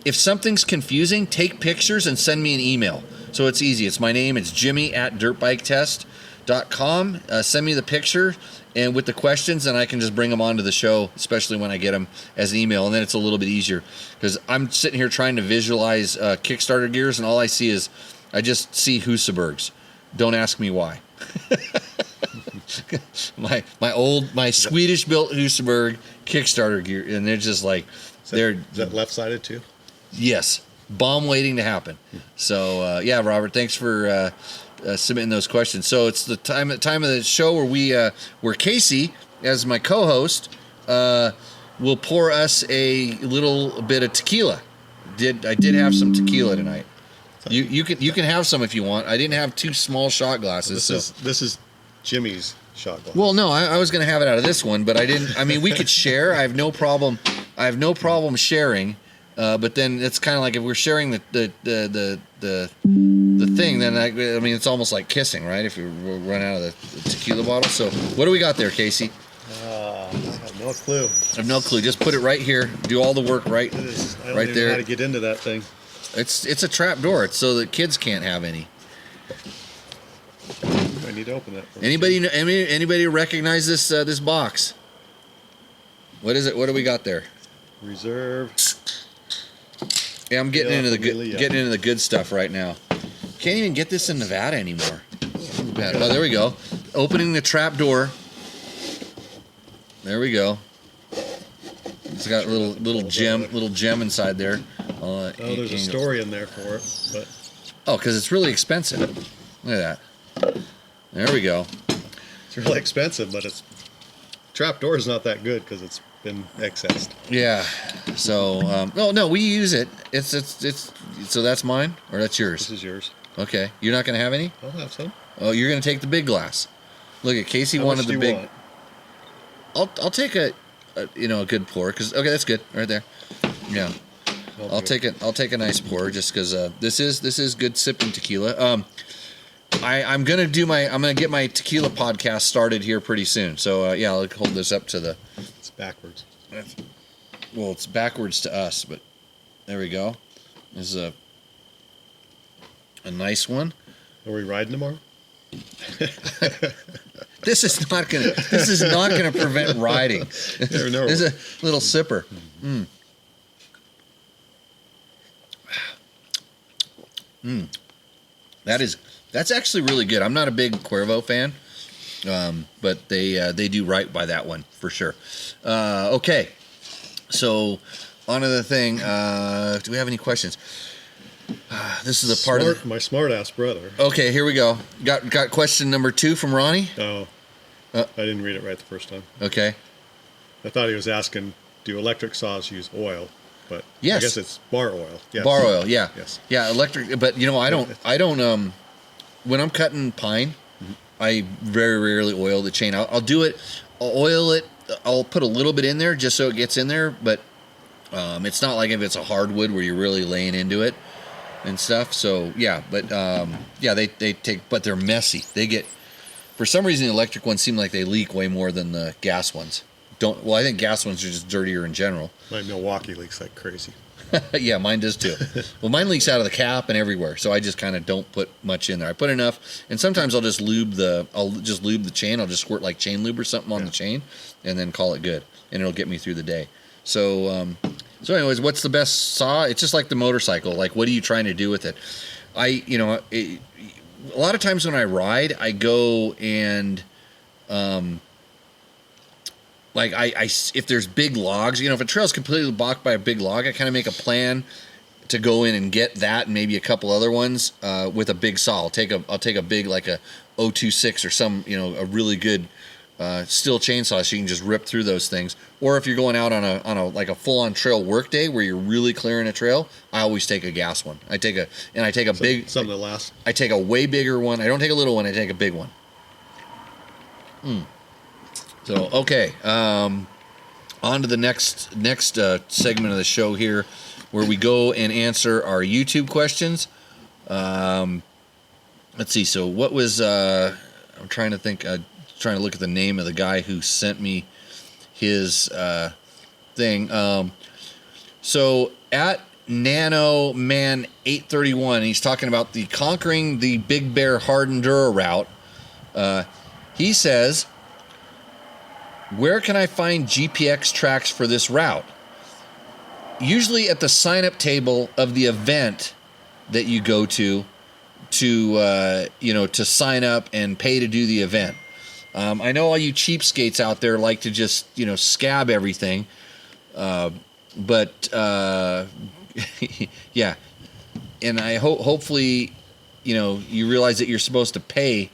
If something's confusing, take pictures and send me an email. So it's easy. It's my name. It's Jimmy@dirtbiketest.com. Send me the picture and with the questions, and I can just bring them onto the show, especially when I get them as an email. And then it's a little bit easier because I'm sitting here trying to visualize Kickstarter gears, and all I see is I just see Husabergs. Don't ask me why. my Swedish built Husaberg Kickstarter gear, and they're just like is that left-sided too? Yes, bomb waiting to happen. So yeah, Robert, thanks for submitting those questions. So it's the time of the show where Casey, as my co-host, will pour us a little bit of tequila. I did have some tequila tonight. You can have some if you want. I didn't have 2 small shot glasses. This is Jimmy's shot glass. Well, no, I was going to have it out of this one, but I didn't. I mean, we could share. I have no problem sharing. But then it's kind of like if we're sharing the thing, then I mean it's almost like kissing, right? If you run out of the tequila bottle. So what do we got there, Casey? I have no clue. I have no clue. Just put it right here. Do all the work right I don't right even there. know how to get into that thing. It's a trap door. It's so that kids can't have any. I need to open that. Anybody recognize this box? What is it? What do we got there? Reserve. Yeah, I'm getting into the good stuff right now. Can't even get this in Nevada anymore. Oh, there we go. Opening the trap door. There we go. It's got a little gem inside there. There's a story in there for it, but because it's really expensive. Look at that. There we go. It's really expensive, but it's trap door is not that good because it's been accessed. Yeah. So no, we use it. It's so that's mine or that's yours. This is yours. Okay. You're not gonna have any? I'll have some. Oh, you're gonna take the big glass. Look at Casey wanted the big. I'll take a good pour because that's good right there. Yeah. I'll take a nice pour just because this is good sipping tequila. I'm gonna get my tequila podcast started here pretty soon. So I'll hold this up to the. It's backwards. Well, it's backwards to us, but there we go. This is a nice one. Are we riding tomorrow? This is not gonna prevent riding. Never know. This is a little sipper. That's actually really good. I'm not a big Cuervo fan, but they do right by that one for sure. Okay, so on to the thing. Do we have any questions? This is a part of my smart ass brother. Okay, here we go. Got question number 2 from Ronnie. Oh, I didn't read it right the first time. Okay. I thought he was asking, do electric saws use oil? But yes. I guess it's bar oil. Yes. Bar oil, yeah. Yes. Yeah, electric. But I don't. When I'm cutting pine, I very rarely oil the chain. I'll do it. I'll oil it. I'll put a little bit in there just so it gets in there, but it's not like if it's a hardwood where you're really laying into it and stuff. So yeah, but they take, but they're messy. They get, for some reason, the electric ones seem like they leak way more than the gas ones. I think gas ones are just dirtier in general. My Milwaukee leaks like crazy. Yeah, mine does too. Well, mine leaks out of the cap and everywhere, so I just kind of don't put much in there. I put enough, and sometimes I'll just lube the chain. I'll just squirt like chain lube or something on the chain, and then call it good, and it'll get me through the day. So, anyways, what's the best saw? It's just like the motorcycle. Like, what are you trying to do with it? A lot of times when I ride, I go and like if there's big logs, if a trail's completely blocked by a big log, I kind of make a plan to go in and get that and maybe a couple other ones with a big saw. I'll take a big, like a 026 or some, a really good steel chainsaw, so you can just rip through those things. Or if you're going out on a like a full on trail work day where you're really clearing a trail, I always take a gas one. I take a big, something that lasts. I take a way bigger one. I don't take a little one. I take a big one. So, okay, on to the next segment of the show here, where we go and answer our YouTube questions. Let's see, so what was, I'm trying to think, trying to look at the name of the guy who sent me his thing. So, at NanoMan831, he's talking about the conquering the Big Bear Hard Enduro route. He says, where can I find GPX tracks for this route? Usually at the sign-up table of the event that you go to sign up and pay to do the event. I know all you cheapskates out there like to just, scab everything. But yeah. And I hopefully, you realize that you're supposed to pay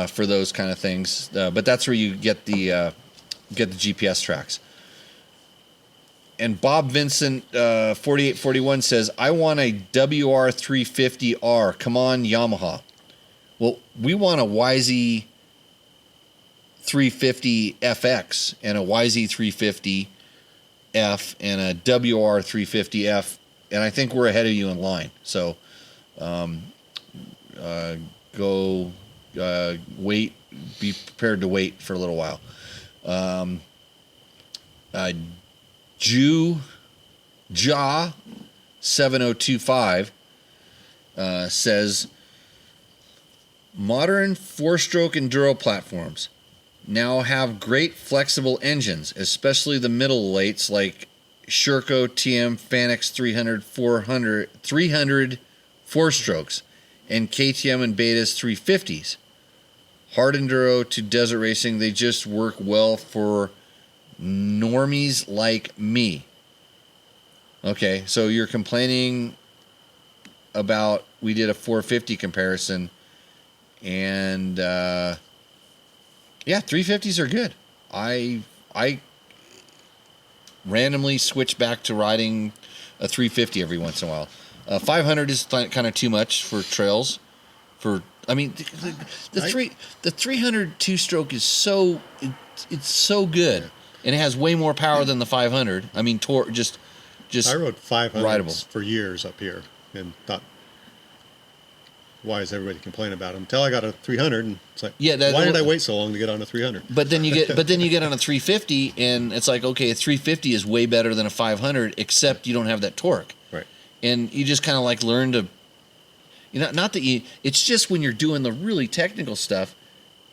for those kind of things, but that's where you get the GPS tracks. And Bob Vincent 4841 says, I want a WR350R. Come on, Yamaha. Well, we want a YZ350FX and a YZ350F and a WR350F, and I think we're ahead of you in line. So go. Wait, be prepared to wait for a little while. Ja 7025 says, modern 4-stroke enduro platforms now have great flexible engines, especially the middle weights like Sherco TM Fanex 300 4-strokes and KTM and Beta's 350s. Hard enduro to desert racing, they just work well for normies like me. Okay, so you're complaining about, we did a 450 comparison, and yeah, 350s are good. I randomly switch back to riding a 350 every once in a while. 500 is kind of too much for trails. The 300 2-stroke is so good, and it has way more power than the 500. I mean, just I rode 500s rideable for years up here and thought, why is everybody complaining about them? Until I got a 300, and it's like, why did I wait so long to get on a 300? But then you get on a 350, and it's like, okay, a 350 is way better than a 500, except you don't have that torque. Right. And you just kind of like learn to, not that you, it's just when you're doing the really technical stuff,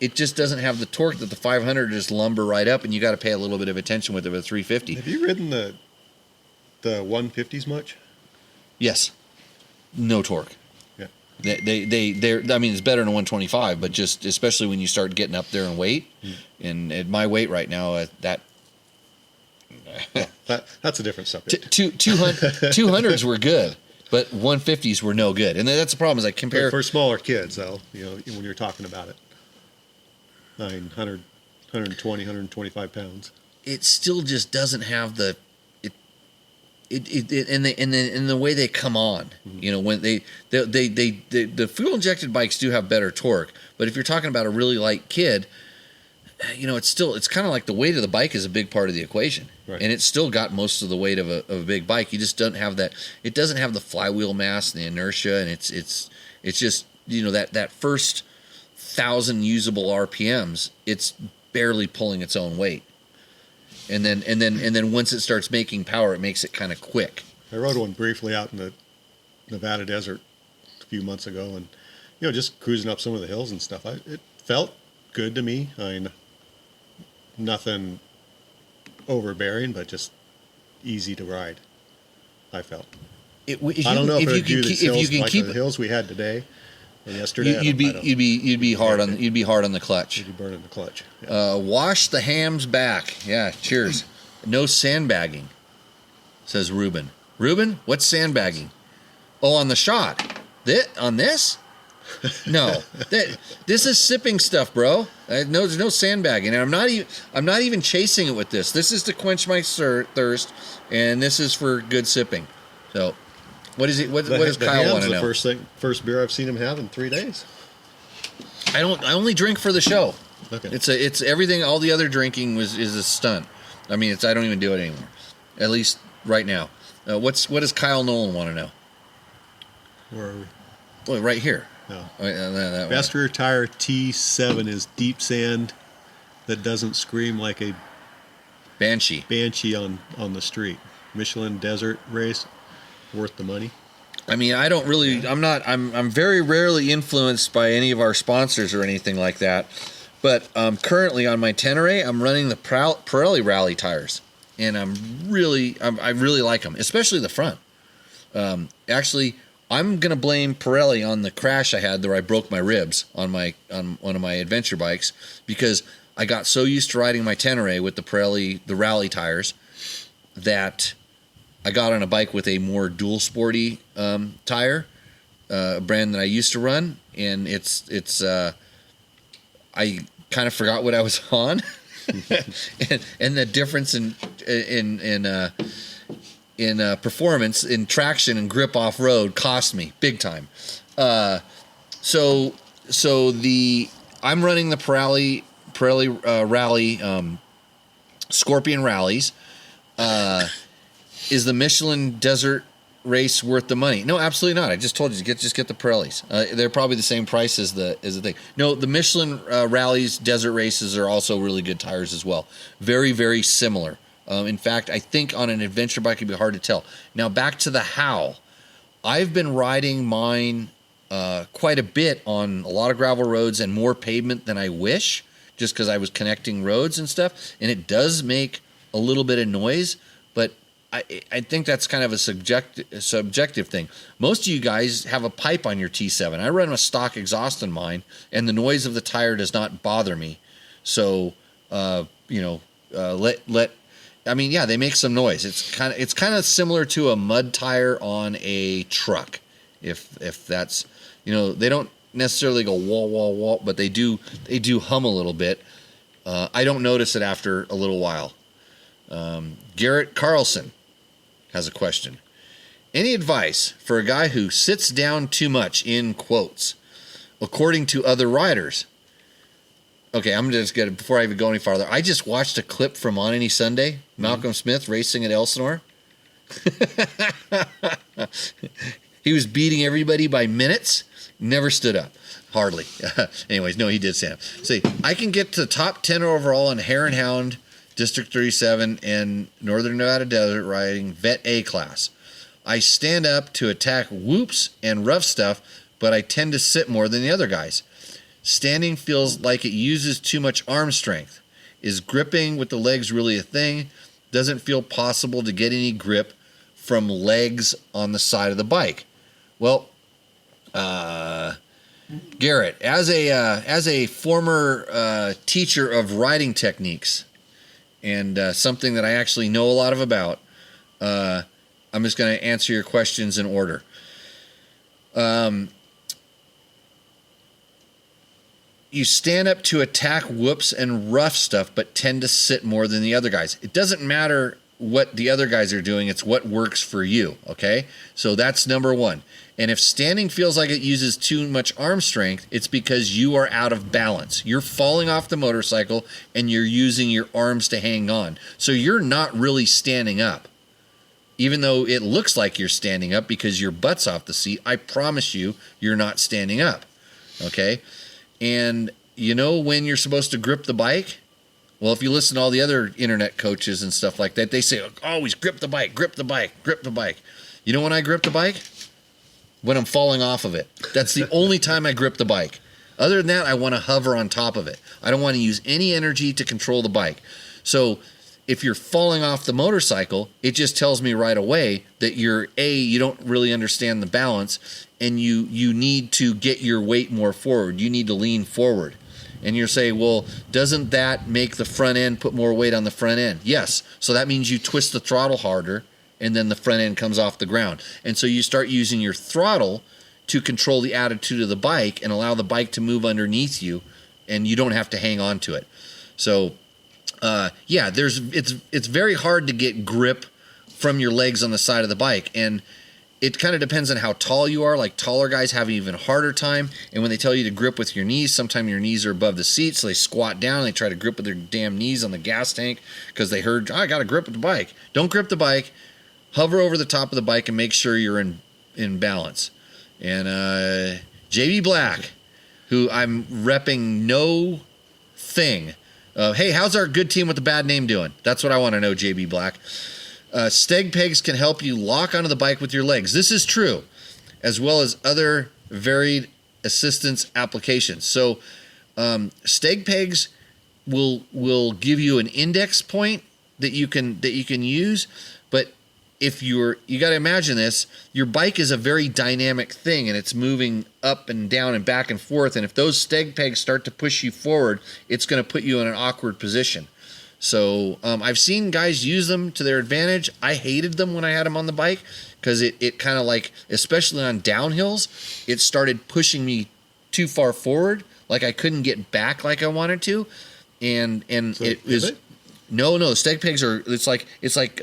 it just doesn't have the torque that the 500 just lumber right up, and you got to pay a little bit of attention with it with a 350. Have you ridden the 150s much? Yes. No torque. Yeah. They're I mean, it's better than a 125, but just especially when you start getting up there in weight, and at my weight right now, that's a different subject. 200s were good, but 150s were no good, and that's the problem. Is I compare for smaller kids, though. When you're talking about it, 100, 120, 125 pounds. It still just doesn't have and the way they come on, when the fuel injected bikes do have better torque, but if you're talking about a really light kid, it's kind of like the weight of the bike is a big part of the equation, right. And it's still got most of the weight of a big bike. You just don't have that. It doesn't have the flywheel mass and the inertia, and it's just that first 1,000 usable RPMs, it's barely pulling its own weight. And then once it starts making power, it makes it kind of quick. I rode one briefly out in the Nevada desert a few months ago, and just cruising up some of the hills and stuff. It felt good to me. I mean, nothing overbearing, but just easy to ride. I felt. I don't know if the hills we had today or yesterday. You'd be hard on the clutch. You'd be burning the clutch. Yeah. Wash the hams back. Yeah, cheers. No sandbagging, says Ruben. Ruben, what's sandbagging? Oh, on the shot. On this? No, this is sipping stuff, bro. No, there's no sandbagging, and I'm not even chasing it with this. This is to quench my thirst, and this is for good sipping. So, what is it? What does Kyle want to know? The first beer I've seen him have in 3 days. I only drink for the show. Okay. It's everything. All the other drinking is a stunt. I mean, I don't even do it anymore. At least right now. What does Kyle Nolan want to know? Where are we? Well, right here. No. That Best rear tire T7 is deep sand that doesn't scream like a banshee on the street. Michelin desert race, worth the money. I mean, I don't really. I'm very rarely influenced by any of our sponsors or anything like that. But currently on my Tenere, I'm running the Pirelli Rally tires, and I really like them, especially the front. Actually, I'm gonna blame Pirelli on the crash I had where I broke my ribs on one of my adventure bikes, because I got so used to riding my Tenere with the rally tires that I got on a bike with a more dual sporty tire, brand that I used to run, and I kind of forgot what I was on, and the difference in performance, in traction and grip off road cost me big time. So I'm running the Pirelli Rally Scorpion Rallies. Is the Michelin Desert race worth the money? No, absolutely not. I just told you, just get the Pirellis. They're probably the same price as the thing. No, the Michelin Rallies Desert races are also really good tires as well. Very, very similar. In fact, I think on an adventure bike it'd be hard to tell. Now back to the Howl. I've been riding mine quite a bit on a lot of gravel roads and more pavement than I wish, just because I was connecting roads and stuff, and it does make a little bit of noise, but I think that's kind of a subjective thing. Most of you guys have a pipe on your T7. I run a stock exhaust in mine, and the noise of the tire does not bother me. So, I mean, yeah, they make some noise. It's kind of similar to a mud tire on a truck. If that's, they don't necessarily go wah wah wah, but they do hum a little bit. I don't notice it after a little while. Garrett Carlson has a question. Any advice for a guy who sits down too much, in quotes, according to other riders? Okay, I'm just going to, before I even go any farther, I just watched a clip from On Any Sunday, Malcolm Smith racing at Elsinore. He was beating everybody by minutes, never stood up, hardly. Anyways, no, he did stand up. See, I can get to the top 10 overall in Hare and Hound, District 37, and Northern Nevada Desert riding Vet A class. I stand up to attack whoops and rough stuff, but I tend to sit more than the other guys. Standing feels like it uses too much arm strength. Is gripping with the legs really a thing? Doesn't feel possible to get any grip from legs on the side of the bike. Well, Garrett, as a former teacher of riding techniques, and something that I actually know a lot about, I'm just going to answer your questions in order. You stand up to attack whoops and rough stuff, but tend to sit more than the other guys. It doesn't matter what the other guys are doing. It's what works for you. Okay. So that's number one. And if standing feels like it uses too much arm strength, it's because you are out of balance. You're falling off the motorcycle and you're using your arms to hang on. So you're not really standing up. Even though it looks like you're standing up because your butt's off the seat, I promise you, you're not standing up. Okay? And you know when you're supposed to grip the bike? Well, if you listen to all the other internet coaches and stuff like that, they say, always grip the bike, grip the bike, grip the bike. You know when I grip the bike? When I'm falling off of it. That's the only time I grip the bike. Other than that, I want to hover on top of it. I don't want to use any energy to control the bike. So if you're falling off the motorcycle, it just tells me right away that you don't really understand the balance, and you need to get your weight more forward. You need to lean forward. And you're saying, well, doesn't that make the front end put more weight on the front end? Yes. So that means you twist the throttle harder, and then the front end comes off the ground. And so you start using your throttle to control the attitude of the bike and allow the bike to move underneath you, and you don't have to hang on to it. So, it's very hard to get grip from your legs on the side of the bike. And it kind of depends on how tall you are. Like taller guys have an even harder time. And when they tell you to grip with your knees, sometimes your knees are above the seat. So they squat down and they try to grip with their damn knees on the gas tank because they heard, I got to grip with the bike. Don't grip the bike. Hover over the top of the bike and make sure you're in balance. And JB Black, who I'm repping no thing. Hey, how's our good team with the bad name doing? That's what I want to know, JB Black. Steg pegs can help you lock onto the bike with your legs. This is true, as well as other varied assistance applications. So steg pegs will give you an index point that you can use, but if you got to imagine this, your bike is a very dynamic thing and it's moving up and down and back and forth. And if those steg pegs start to push you forward, it's going to put you in an awkward position. So I've seen guys use them to their advantage. I hated them when I had them on the bike because it kind of like, especially on downhills, it started pushing me too far forward. Like I couldn't get back like I wanted to. And So it was, no, steg pegs are, it's like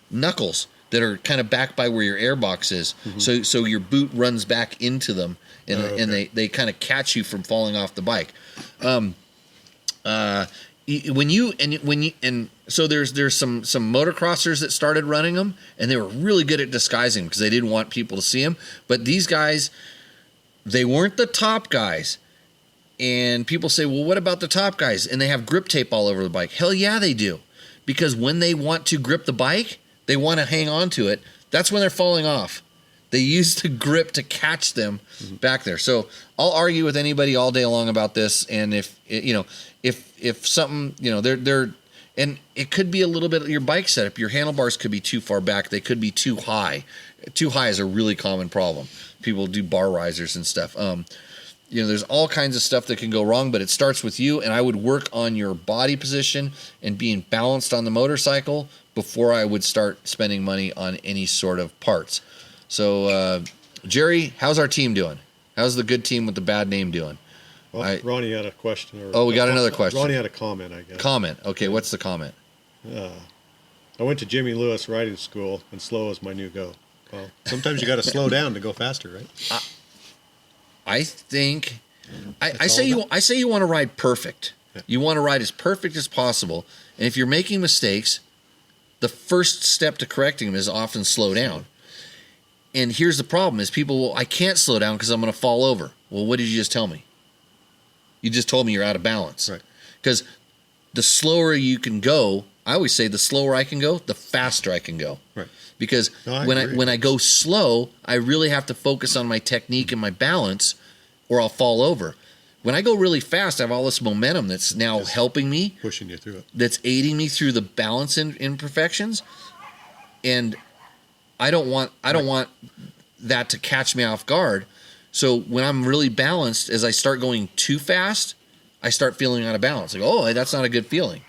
knuckles that are kind of back by where your airbox is. Mm-hmm. So your boot runs back into them and they kind of catch you from falling off the bike. So there's some motocrossers that started running them, and they were really good at disguising because they didn't want people to see them. But these guys, they weren't the top guys. And people say, well, what about the top guys? And they have grip tape all over the bike. Hell yeah, they do. Because when they want to grip the bike, they want to hang on to it. That's when they're falling off. They use the grip to catch them back there. So I'll argue with anybody all day long about this. And if something, they're, and it could be a little bit of your bike setup. Your handlebars could be too far back. They could be too high. Too high is a really common problem. People do bar risers and stuff. There's all kinds of stuff that can go wrong, but it starts with you. And I would work on your body position and being balanced on the motorcycle before I would start spending money on any sort of parts. So, Jerry, how's our team doing? How's the good team with the bad name doing? Well, Ronnie had a question. We got another question. Ronnie had a comment, I guess. Comment. Okay, what's the comment? I went to Jimmy Lewis riding school, and slow is my new go. Well, sometimes you got to slow down to go faster, right? I think I say you want to ride perfect. Yeah. You want to ride as perfect as possible, and if you're making mistakes, the first step to correcting them is often slow down. And here's the problem: is people, I can't slow down because I'm going to fall over. Well, what did you just tell me? You just told me you're out of balance. Right. Because the slower you can go, I always say the slower I can go, the faster I can go. Right. Because when I go slow, I really have to focus on my technique and my balance, or I'll fall over. When I go really fast, I have all this momentum that's now helping me, pushing you through it. That's aiding me through the balance imperfections, and I don't want that to catch me off guard. So when I'm really balanced, as I start going too fast, I start feeling out of balance. Like, oh, that's not a good feeling,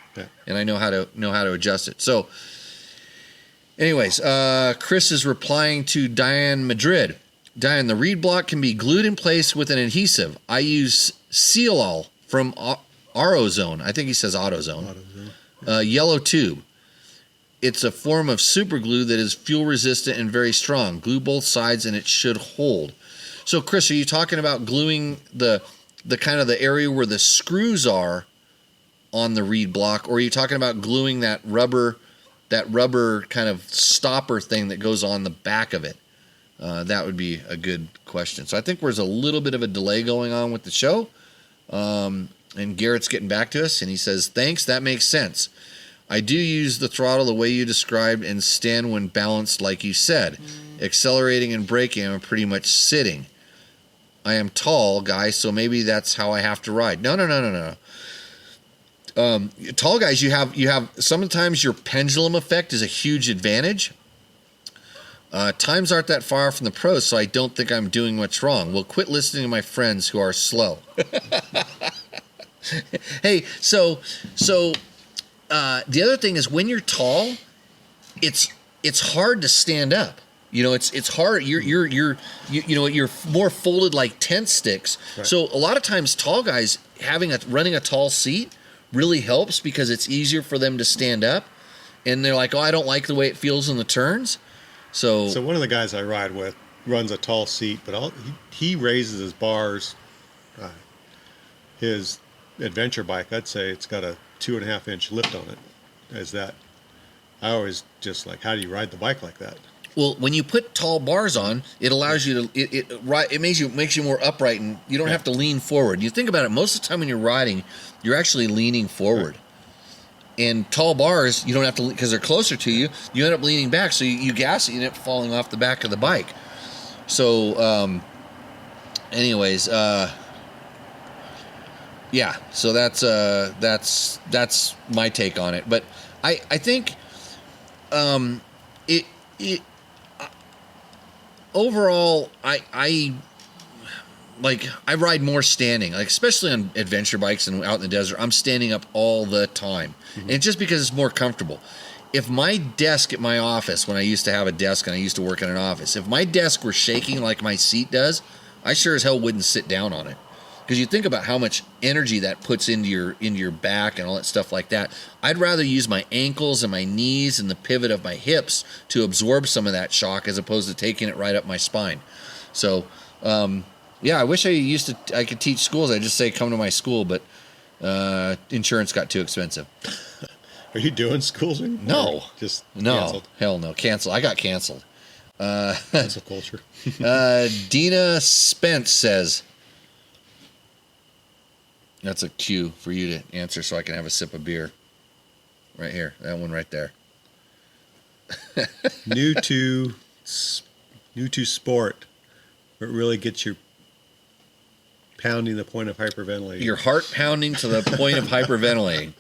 and I know how to adjust it. So, anyways, Chris is replying to Diane Madrid. Diane, the reed block can be glued in place with an adhesive. I use Seal-All from AutoZone. I think he says AutoZone. Yellow tube. It's a form of super glue that is fuel resistant and very strong. Glue both sides and it should hold. So Chris, are you talking about gluing the kind of the area where the screws are on the reed block, or are you talking about gluing that rubber kind of stopper thing that goes on the back of it? That would be a good question. So I think there's a little bit of a delay going on with the show. And Garrett's getting back to us, and he says, thanks, that makes sense. I do use the throttle the way you described and stand when balanced like you said. Accelerating and braking, I'm pretty much sitting. I am tall, guy, so maybe that's how I have to ride. No. Tall guys, you have sometimes your pendulum effect is a huge advantage. Times aren't that far from the pros, so I don't think I'm doing much wrong. Well, quit listening to my friends who are slow. Hey, so the other thing is when you're tall, it's hard to stand up. You know, it's hard. You're more folded like tent sticks. Right. So a lot of times, tall guys running a tall seat really helps because it's easier for them to stand up. And they're like, oh, I don't like the way it feels in the turns. So one of the guys I ride with runs a tall seat, but he raises his bars. His adventure bike, I'd say it's got a 2.5 inch lift on it. I always just like, how do you ride the bike like that? Well, when you put tall bars on, it allows you to it makes you more upright, and you don't have to lean forward. You think about it, most of the time when you're riding, you're actually leaning forward. Right. And tall bars, you don't have to, because they're closer to you. You end up leaning back, so you gas it, you end up falling off the back of the bike. So, anyways, yeah. So that's my take on it. But I think overall, I ride more standing, like especially on adventure bikes and out in the desert. I'm standing up all the time, and it's just because it's more comfortable. If my desk at my office, when I used to have a desk and I used to work in an office, if my desk were shaking like my seat does, I sure as hell wouldn't sit down on it. Because you think about how much energy that puts into your back and all that stuff like that. I'd rather use my ankles and my knees and the pivot of my hips to absorb some of that shock as opposed to taking it right up my spine. So, yeah, I wish I could teach schools. I'd just say come to my school, but insurance got too expensive. Are you doing schools anymore? No. Just no. Canceled? Hell no. Cancel. I got canceled. Cancel culture. Dina Spence says, that's a cue for you to answer so I can have a sip of beer. Right here. That one right there. New to sport. It really gets you pounding the point of hyperventilating. Your heart pounding to the point of hyperventilating.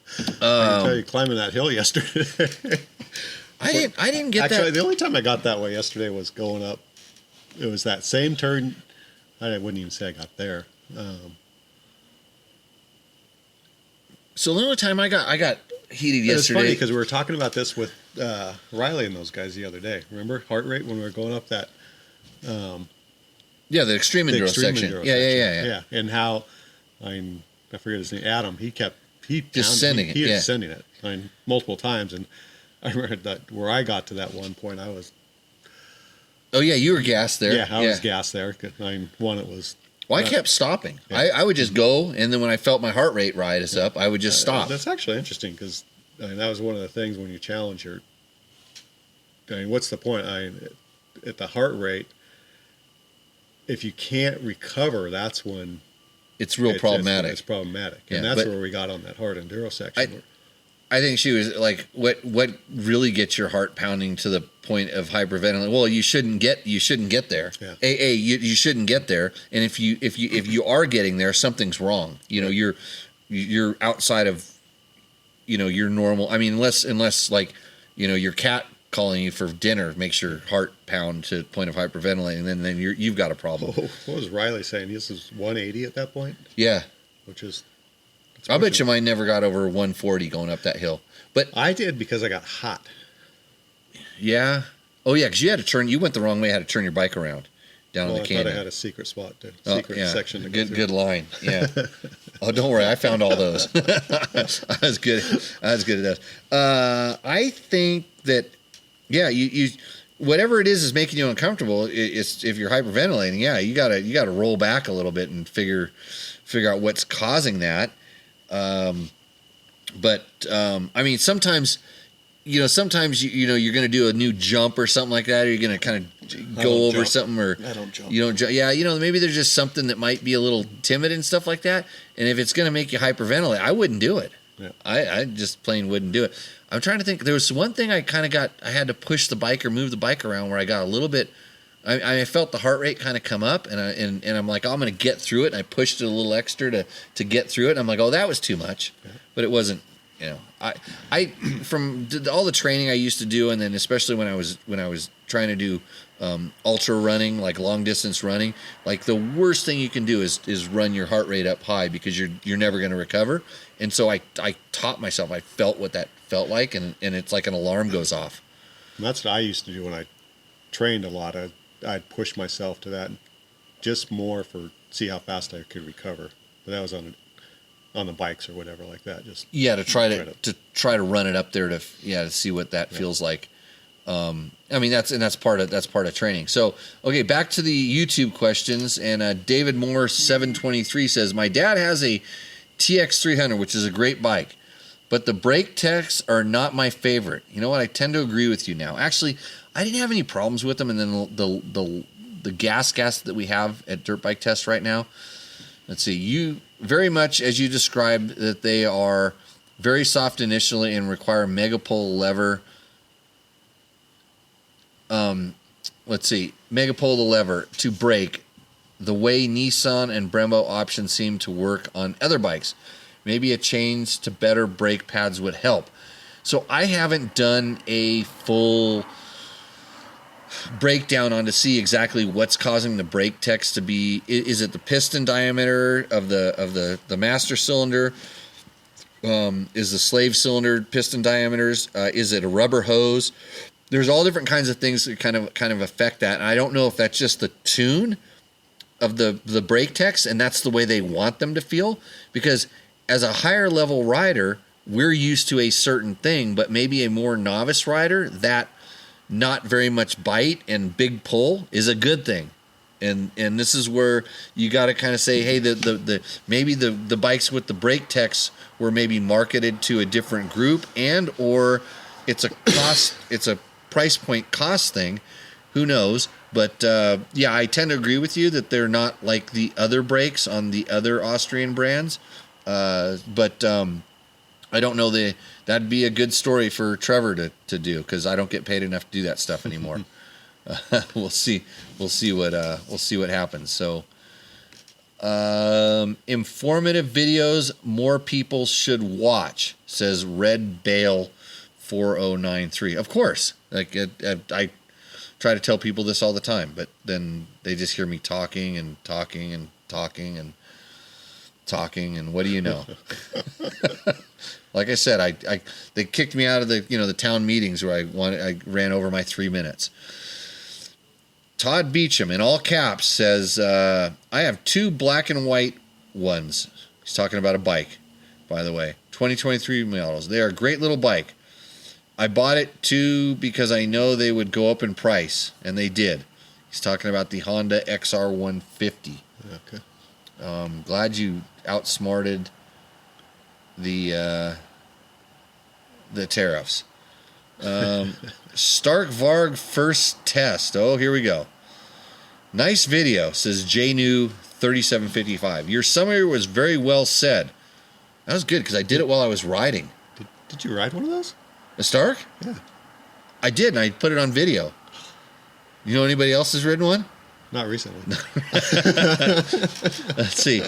I can tell you, climbing that hill yesterday. I didn't get that. Actually, the only time I got that way yesterday was going up. It was that same turn. I wouldn't even say I got there. So the only time I got heated yesterday. It's funny because we were talking about this with Riley and those guys the other day. Remember heart rate when we were going up that. Yeah, the extreme enduro section. Yeah. And how, I forget his name, Adam. He descending it. He was descending it multiple times, and I remember that where I got to that one point, I was. Oh yeah, you were gassed there. Yeah, I was gassed there. It was. Well, I kept stopping. Yeah. I would just go, and then when I felt my heart rate rise up, I would just stop. That's actually interesting because that was one of the things when you challenge your. What's the point? At the heart rate, if you can't recover, that's when it's real problematic. It's problematic, and that's where we got on that hard enduro section. I think she was like, what really gets your heart pounding to the point of hyperventilating? Well, you shouldn't get there. Yeah. You shouldn't get there, and if you are getting there, something's wrong. You know, you're outside of, your normal. I mean, unless like, your cat calling you for dinner makes your heart pound to the point of hyperventilating, then you've got a problem. Oh, what was Riley saying? This is 180 at that point? Yeah. Which is... I bet you mine never got over 140 going up that hill. But I did because I got hot. Yeah. Oh, yeah, because you went the wrong way. I had to turn your bike around down in the canyon. I thought I had a secret spot, section to go through. Good line, yeah. Oh, don't worry. I found all those. I was good. I was good at those. I think that, yeah, you whatever it is making you uncomfortable. It's if you're hyperventilating, yeah, you gotta roll back a little bit and figure out what's causing that. But I mean, sometimes you're going to do a new jump or something like that, or you're going to kind of go over something, or I don't jump. You don't jump. Yeah, maybe there's just something that might be a little timid and stuff like that. And if it's going to make you hyperventilate, I wouldn't do it. Yeah. I just plain wouldn't do it. I'm trying to think. There was one thing I had to push the bike or move the bike around where I got a little bit. I felt the heart rate kind of come up, and I'm like, oh, I'm going to get through it. And I pushed it a little extra to get through it. And I'm like, oh, that was too much, but it wasn't. I from all the training I used to do, and then especially when I was trying to do ultra running, like long distance running, like the worst thing you can do is run your heart rate up high, because you're never going to recover. And so I taught myself. I felt what that felt like, and it's like an alarm goes off. And that's what I used to do when I trained a lot. I'd push myself to that, just more for see how fast I could recover. But that was on the bikes or whatever like that. Just to try to run it up there to see what that feels like. I mean, that's part of training. So, okay, back to the YouTube questions. And David Moore 723 says, my dad has a TX300, which is a great bike, but the brake techs are not my favorite. You know what? I tend to agree with you now. Actually, I didn't have any problems with them. And then the gas that we have at Dirt Bike Test right now. Let's see, you very much as you described that they are very soft initially and require megapole lever. Megapole the lever to brake, the way Nissan and Brembo options seem to work on other bikes. Maybe a change to better brake pads would help. So I haven't done a full breakdown on to see exactly what's causing the brake techs to be. Is it the piston diameter of the master cylinder? Is the slave cylinder piston diameters? Is it a rubber hose? There's all different kinds of things that kind of affect that. And I don't know if that's just the tune of the brake techs, and that's the way they want them to feel. Because as a higher level rider, we're used to a certain thing, but maybe a more novice rider, that not very much bite and big pull is a good thing. And this is where you got to kind of say, hey, maybe the bikes with the brake techs were maybe marketed to a different group, and or it's a price point cost thing. Who knows? But I tend to agree with you that they're not like the other brakes on the other Austrian brands. But I don't know, that'd be a good story for Trevor to do, because I don't get paid enough to do that stuff anymore. We'll see what happens. So, informative videos more people should watch, says Red Bale 4093. Of course, like I try to tell people this all the time, but then they just hear me talking and talking and talking and talking, and what do you know? Like I said, they kicked me out of the town meetings where I ran over my 3 minutes. Todd Beecham in all caps says, I have 2 black and white ones. He's talking about a bike, by the way. 2023 models. They are a great little bike. I bought it too because I know they would go up in price, and they did. He's talking about the Honda XR150. Okay. Glad you outsmarted the tariffs. Stark Varg first test. Oh, here we go. Nice video, says JNew 3755. Your summary was very well said. That was good because I did it while I was riding. Did you ride one of those? A Stark? Yeah. I did, and I put it on video. You know anybody else has ridden one? Not recently. Let's see.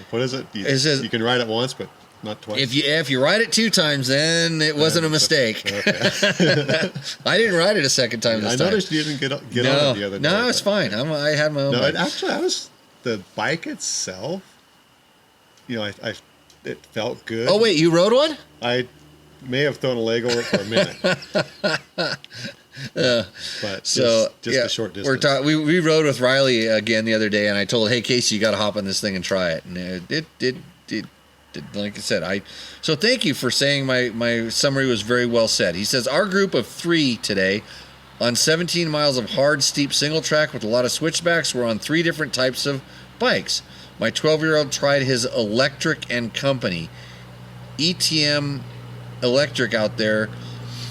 What is it? It says, you can ride it once, but not twice. If you ride it 2 times, then it wasn't a mistake. Okay. I didn't ride it a second time this time. I noticed you didn't get on it the other day. No, it's fine. I had my own bike. Actually, the bike itself, it felt good. Oh, wait, you rode one? I may have thrown a leg over it for a minute. But So just yeah, a short distance. we rode with Riley again the other day, and I told, hey Casey, you got to hop on this thing and try it. And it like I said, so thank you for saying my summary was very well said. He says our group of 3 today on 17 miles of hard, steep single track with a lot of switchbacks were on 3 different types of bikes. My 12-year-old tried his Electric and Company ETM electric out there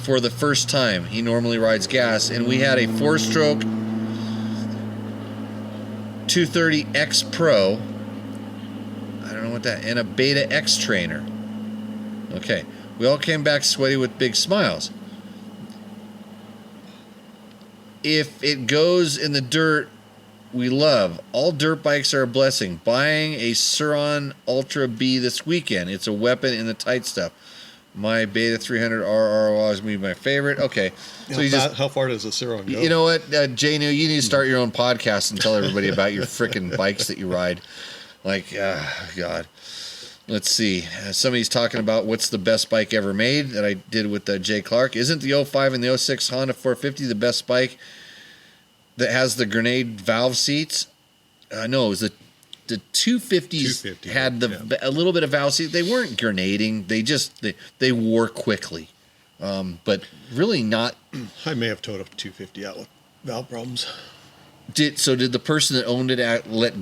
for the first time. He normally rides gas, and we had a 4-stroke 230X Pro. I don't know what that, and a Beta X trainer. Okay, we all came back sweaty with big smiles. If it goes in the dirt, we love. All dirt bikes are a blessing. Buying a Suron Ultra B this weekend. It's a weapon in the tight stuff. My Beta 300 RR will always be my favorite. Okay, so How far does the Suron go? You know what, Jay, you need to start your own podcast and tell everybody about your frickin' bikes that you ride. Like, God. Let's see. Somebody's talking about what's the best bike ever made that I did with Jay Clark. Isn't the 05 and the 06 Honda 450 the best bike that has the grenade valve seats? No, it was the 250s 250, had a little bit of valve seat. They weren't grenading. They wore quickly. But really not. I may have towed a 250 out with valve problems. Did the person that owned it let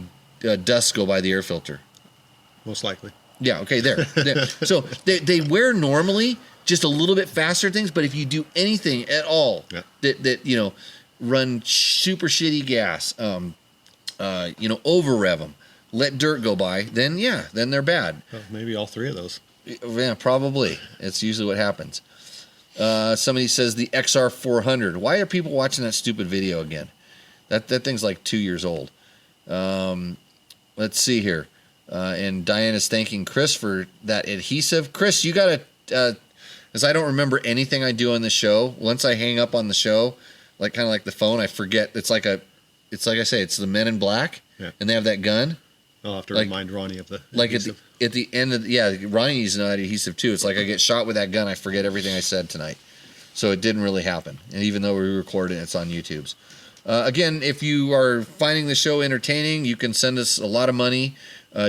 dust go by the air filter? Most likely. Yeah, okay, there. So they wear normally, just a little bit faster things, but if you do anything at all that run super shitty gas, over rev them, let dirt go by, then they're bad. Well, maybe all 3 of those. Yeah, probably. It's usually what happens. Somebody says the XR 400. Why are people watching that stupid video again? That thing's like 2 years old. Let's see here. And Diana's thanking Chris for that adhesive. Chris, you got to, because I don't remember anything I do on the show. Once I hang up on the show, kind of like the phone, I forget. It's like I say, it's the Men in Black, and they have that gun. I'll have to remind Ronnie of the adhesive. At the end of Ronnie uses that adhesive too. It's like I get shot with that gun, I forget everything I said tonight. So it didn't really happen. And even though we recorded it, it's on YouTube's. Again, if you are finding the show entertaining, you can send us a lot of money.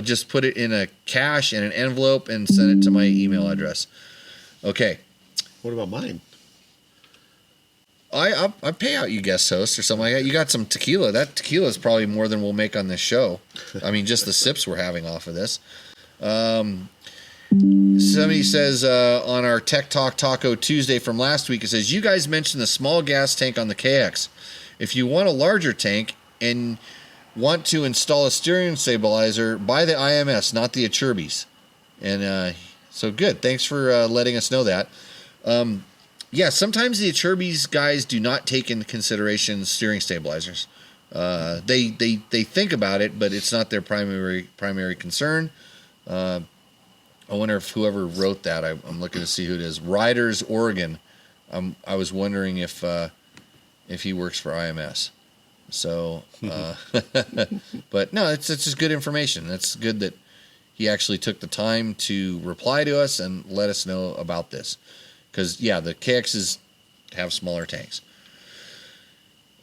Just put it in a cash in an envelope and send it to my email address. Okay. What about mine? I pay out you guest host or something like that. You got some tequila. That tequila is probably more than we'll make on this show. I mean, just the sips we're having off of this. Somebody says on our Tech Talk Taco Tuesday from last week, it says, you guys mentioned the small gas tank on the KX. If you want a larger tank and want to install a steering stabilizer, buy the IMS, not the Acerbis. And so good. Thanks for letting us know that. Sometimes the Acerbis guys do not take into consideration steering stabilizers. They think about it, but it's not their primary concern. I wonder if whoever wrote that, I'm looking to see who it is. Riders Oregon. I was wondering if he works for IMS. So, but no, it's just good information. That's good that he actually took the time to reply to us and let us know about this. Because, the KXs have smaller tanks.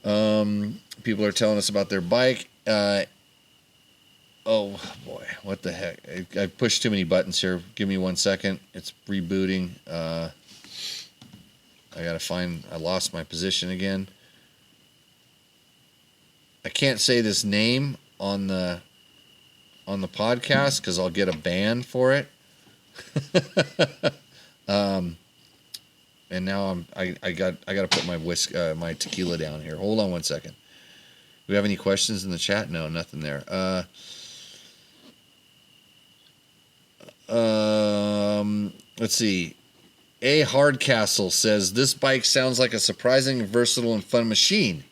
People are telling us about their bike. Oh, boy. What the heck? I pushed too many buttons here. Give me 1 second. It's rebooting. I lost my position again. I can't say this name on the podcast because I'll get a ban for it. And now I got to put my tequila down here. Hold on 1 second. Do we have any questions in the chat? No, nothing there. Let's see. A Hardcastle says this bike sounds like a surprising, versatile, and fun machine.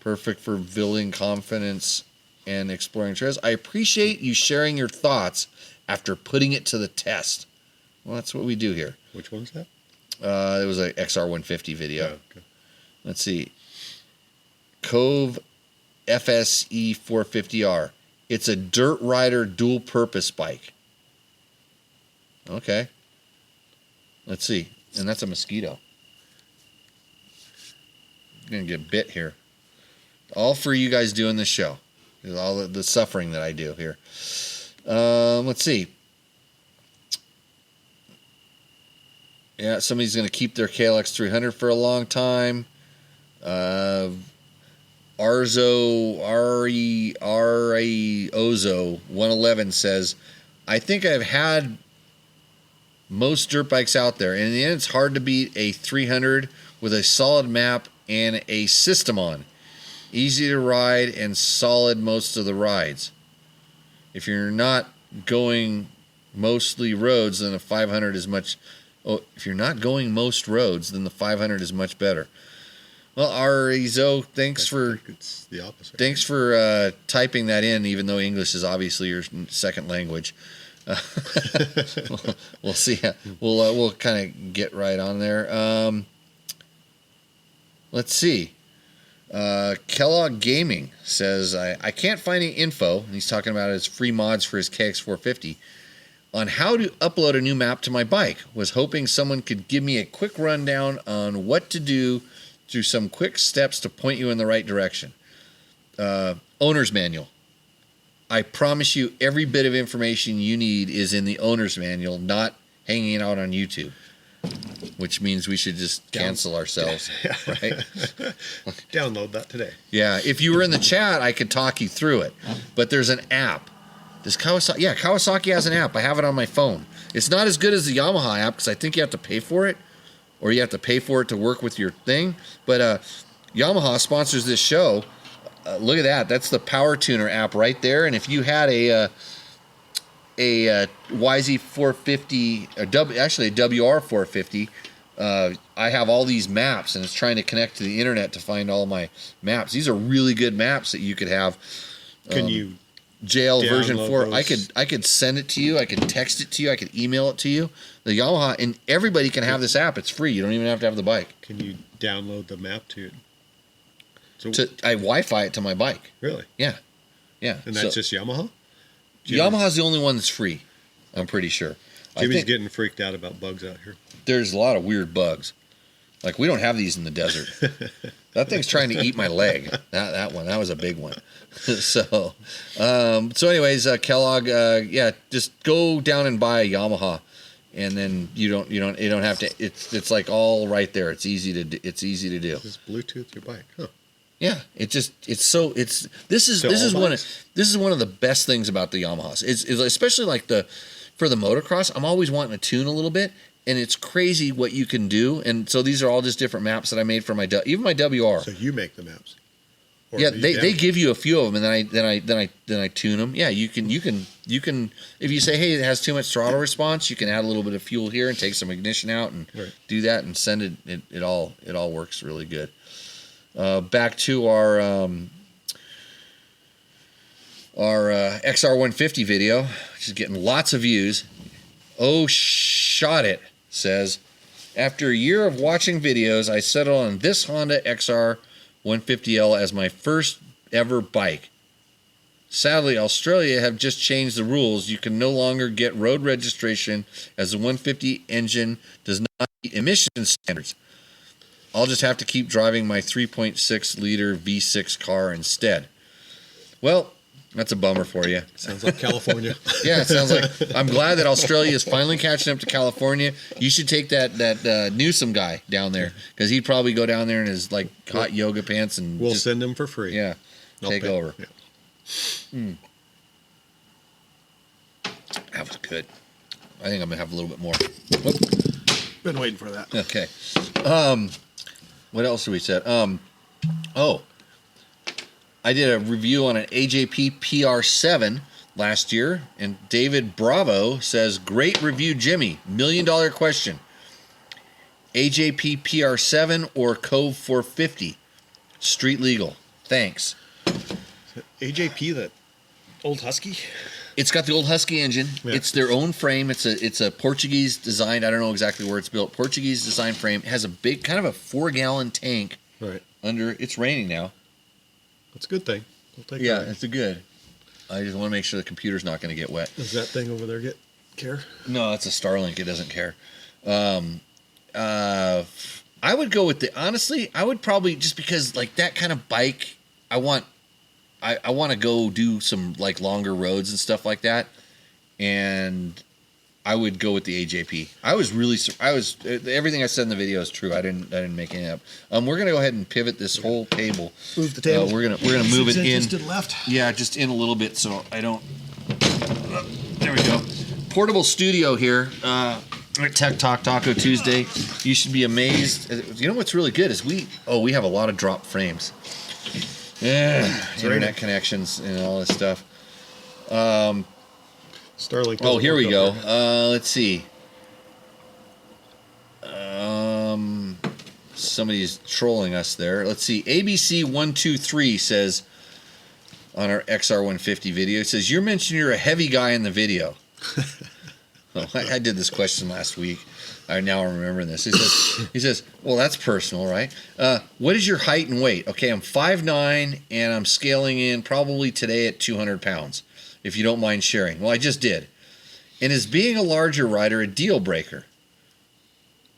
Perfect for building confidence and exploring trails. I appreciate you sharing your thoughts after putting it to the test. Well, that's what we do here. Which one's that? It was an XR150 video. Oh, okay. Let's see. Cove FSE 450R. It's a dirt rider dual purpose bike. Okay. Let's see. And that's a mosquito. gonna get bit here. All for you guys doing this show. All the suffering that I do here. Let's see. Yeah, somebody's going to keep their KLX 300 for a long time. Ozo 111 says, I think I've had most dirt bikes out there, and in the end, it's hard to beat a 300 with a solid map and a system on. Easy to ride and solid most of the rides. If you're not going mostly roads, then a 500 is much. Oh, if you're not going most roads, then the 500 is much better. Well, Arizo, thanks for it's the opposite. Thanks for typing that in, even though English is obviously your second language. We'll see. We'll kind of get right on there. Let's see. Kellogg Gaming says, I can't find any info, and he's talking about his free mods for his KX450, on how to upload a new map to my bike. Was hoping someone could give me a quick rundown on what to do through some quick steps to point you in the right direction. Owner's manual. I promise you every bit of information you need is in the owner's manual, not hanging out on YouTube. Which means we should just cancel ourselves, right? Download that today. Yeah, if you were in the chat, I could talk you through it. But there's an app. Does Kawasaki? Yeah, Kawasaki has an app. I have it on my phone. It's not as good as the Yamaha app because I think you have to pay for it, or you have to pay for it to work with your thing. But Yamaha sponsors this show. Look at that. That's the Power Tuner app right there. And if you had a YZ450, actually a WR450, I have all these maps, and it's trying to connect to the internet to find all my maps. These are really good maps that you could have. Can you JL version 4? those? I could send it to you. I could text it to you. I could email it to you. The Yamaha, and everybody can have this app. It's free. You don't even have to have the bike. Can you download the map to it? So, I Wi-Fi it to my bike. really? Yeah. And that's just Yamaha? Yamaha's the only one that's free, I'm pretty sure. Jimmy's getting freaked out about bugs out here. There's a lot of weird bugs. Like, we don't have these in the desert. That thing's trying to eat my leg. That one. That was a big one. So anyways, Kellogg, just go down and buy a Yamaha, and then you don't have to. It's like all right there. It's easy to do. Just Bluetooth your bike, huh? Yeah, this is one of the best things about the Yamahas. Is especially like for the motocross. I'm always wanting to tune a little bit, and it's crazy what you can do. And so these are all just different maps that I made for even my WR. So you make the maps? Or Yeah, they give you a few of them, and then I tune them. Yeah, you can if you say, hey, it has too much throttle response, you can add a little bit of fuel here and take some ignition out and do that and send it. It all works really good. Back to our XR150 video, which is getting lots of views. Oh, shot it, says, after a year of watching videos, I settled on this Honda XR150L as my first ever bike. Sadly, Australia have just changed the rules. You can no longer get road registration as the 150 engine does not meet emission standards. I'll just have to keep driving my 3.6 liter V6 car instead. Well, that's a bummer for you. Sounds like California. Yeah, it sounds like. I'm glad that Australia is finally catching up to California. You should take that Newsom guy down there, because he'd probably go down there in his like hot yoga pants and we'll send him for free. Yeah, take over. Yeah. That was good. I think I'm gonna have a little bit more. Been waiting for that. Okay. What else did we said? I did a review on an AJP PR7 last year, and David Bravo says, great review, Jimmy. $1 million question. AJP PR7 or Cove 450? Street legal. Thanks. AJP, that old Husky? It's got the old Husky engine. Yeah. It's their own frame. It's a Portuguese design. I don't know exactly where it's built. Portuguese design frame. It has a big, kind of a 4-gallon tank. Right. Under. It's raining now. That's a good thing. We'll take Yeah, that. it's a good. I just want to make sure the computer's not going to get wet. Does that thing over there care? No, it's a Starlink. It doesn't care. I would go with honestly, I would probably, just because like that kind of bike, I want to go do some like longer roads and stuff like that. And I would go with the AJP. Everything I said in the video is true. I didn't make any up. We're gonna go ahead and pivot this whole table. Move the table. We're gonna move it in. To the left. Yeah, just in a little bit so I don't. There we go. Portable studio here. Tech Talk Taco Tuesday. You should be amazed. You know what's really good is we have a lot of drop frames. Yeah, internet connections and all this stuff. Starlink. Oh, here we go. Let's see. Somebody's trolling us there. Let's see. ABC123 says on our XR150 video, it says, you're mentioning you're a heavy guy in the video. Oh, I did this question last week. I now remember this. He says, well, that's personal, right? What is your height and weight? Okay, I'm 5'9", and I'm scaling in probably today at 200 pounds, if you don't mind sharing. Well, I just did. And is being a larger rider a deal breaker?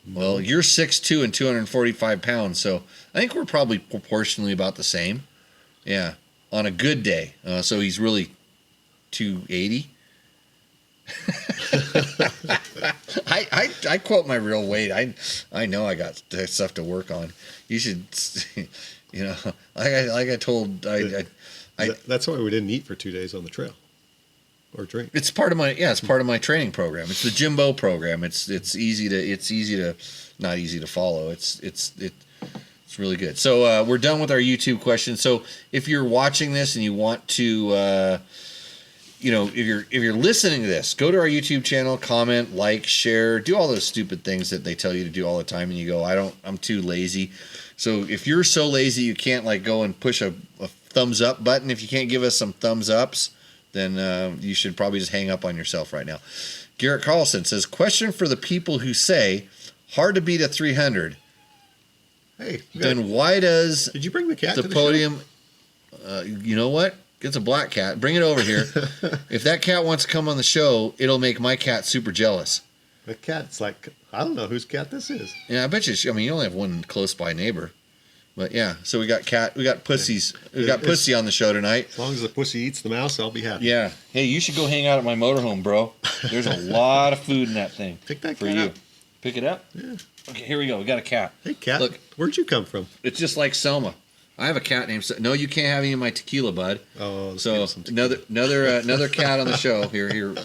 Well, you're 6'2" and 245 pounds, so I think we're probably proportionally about the same. Yeah, on a good day. So he's really 280. I quote my real weight. I know I got stuff to work on. You should, like I told. That's why we didn't eat for 2 days on the trail, or drink. It's part of my training program. It's the Jimbo program. It's easy to not easy to follow. It's really good. So we're done with our YouTube questions. So if you're watching this and you want to. If you're listening to this, go to our YouTube channel, comment, like, share, do all those stupid things that they tell you to do all the time, and you go, I'm too lazy. So if you're so lazy you can't like go and push a thumbs up button, if you can't give us some thumbs ups, then you should probably just hang up on yourself right now. Garrett Carlson says, question for the people who say hard to beat a 300. Hey, then why did you bring the cat the to the podium? You know what? It's a black cat. Bring it over here. If that cat wants to come on the show, it'll make my cat super jealous. The cat's like, I don't know whose cat this is. Yeah, I bet you. You only have one close by neighbor, but yeah. So we got pussies. We got pussy on the show tonight. As long as the pussy eats the mouse, I'll be happy. Yeah. Hey, you should go hang out at my motorhome, bro. There's a lot of food in that thing. Pick that for cat you. up. Pick it up. Yeah. Okay, here we go. We got a cat. Hey, cat. Look, where'd you come from? it's just like Selma. I have a cat named. No, you can't have any of my tequila, bud. Oh, so another cat on the show. Here,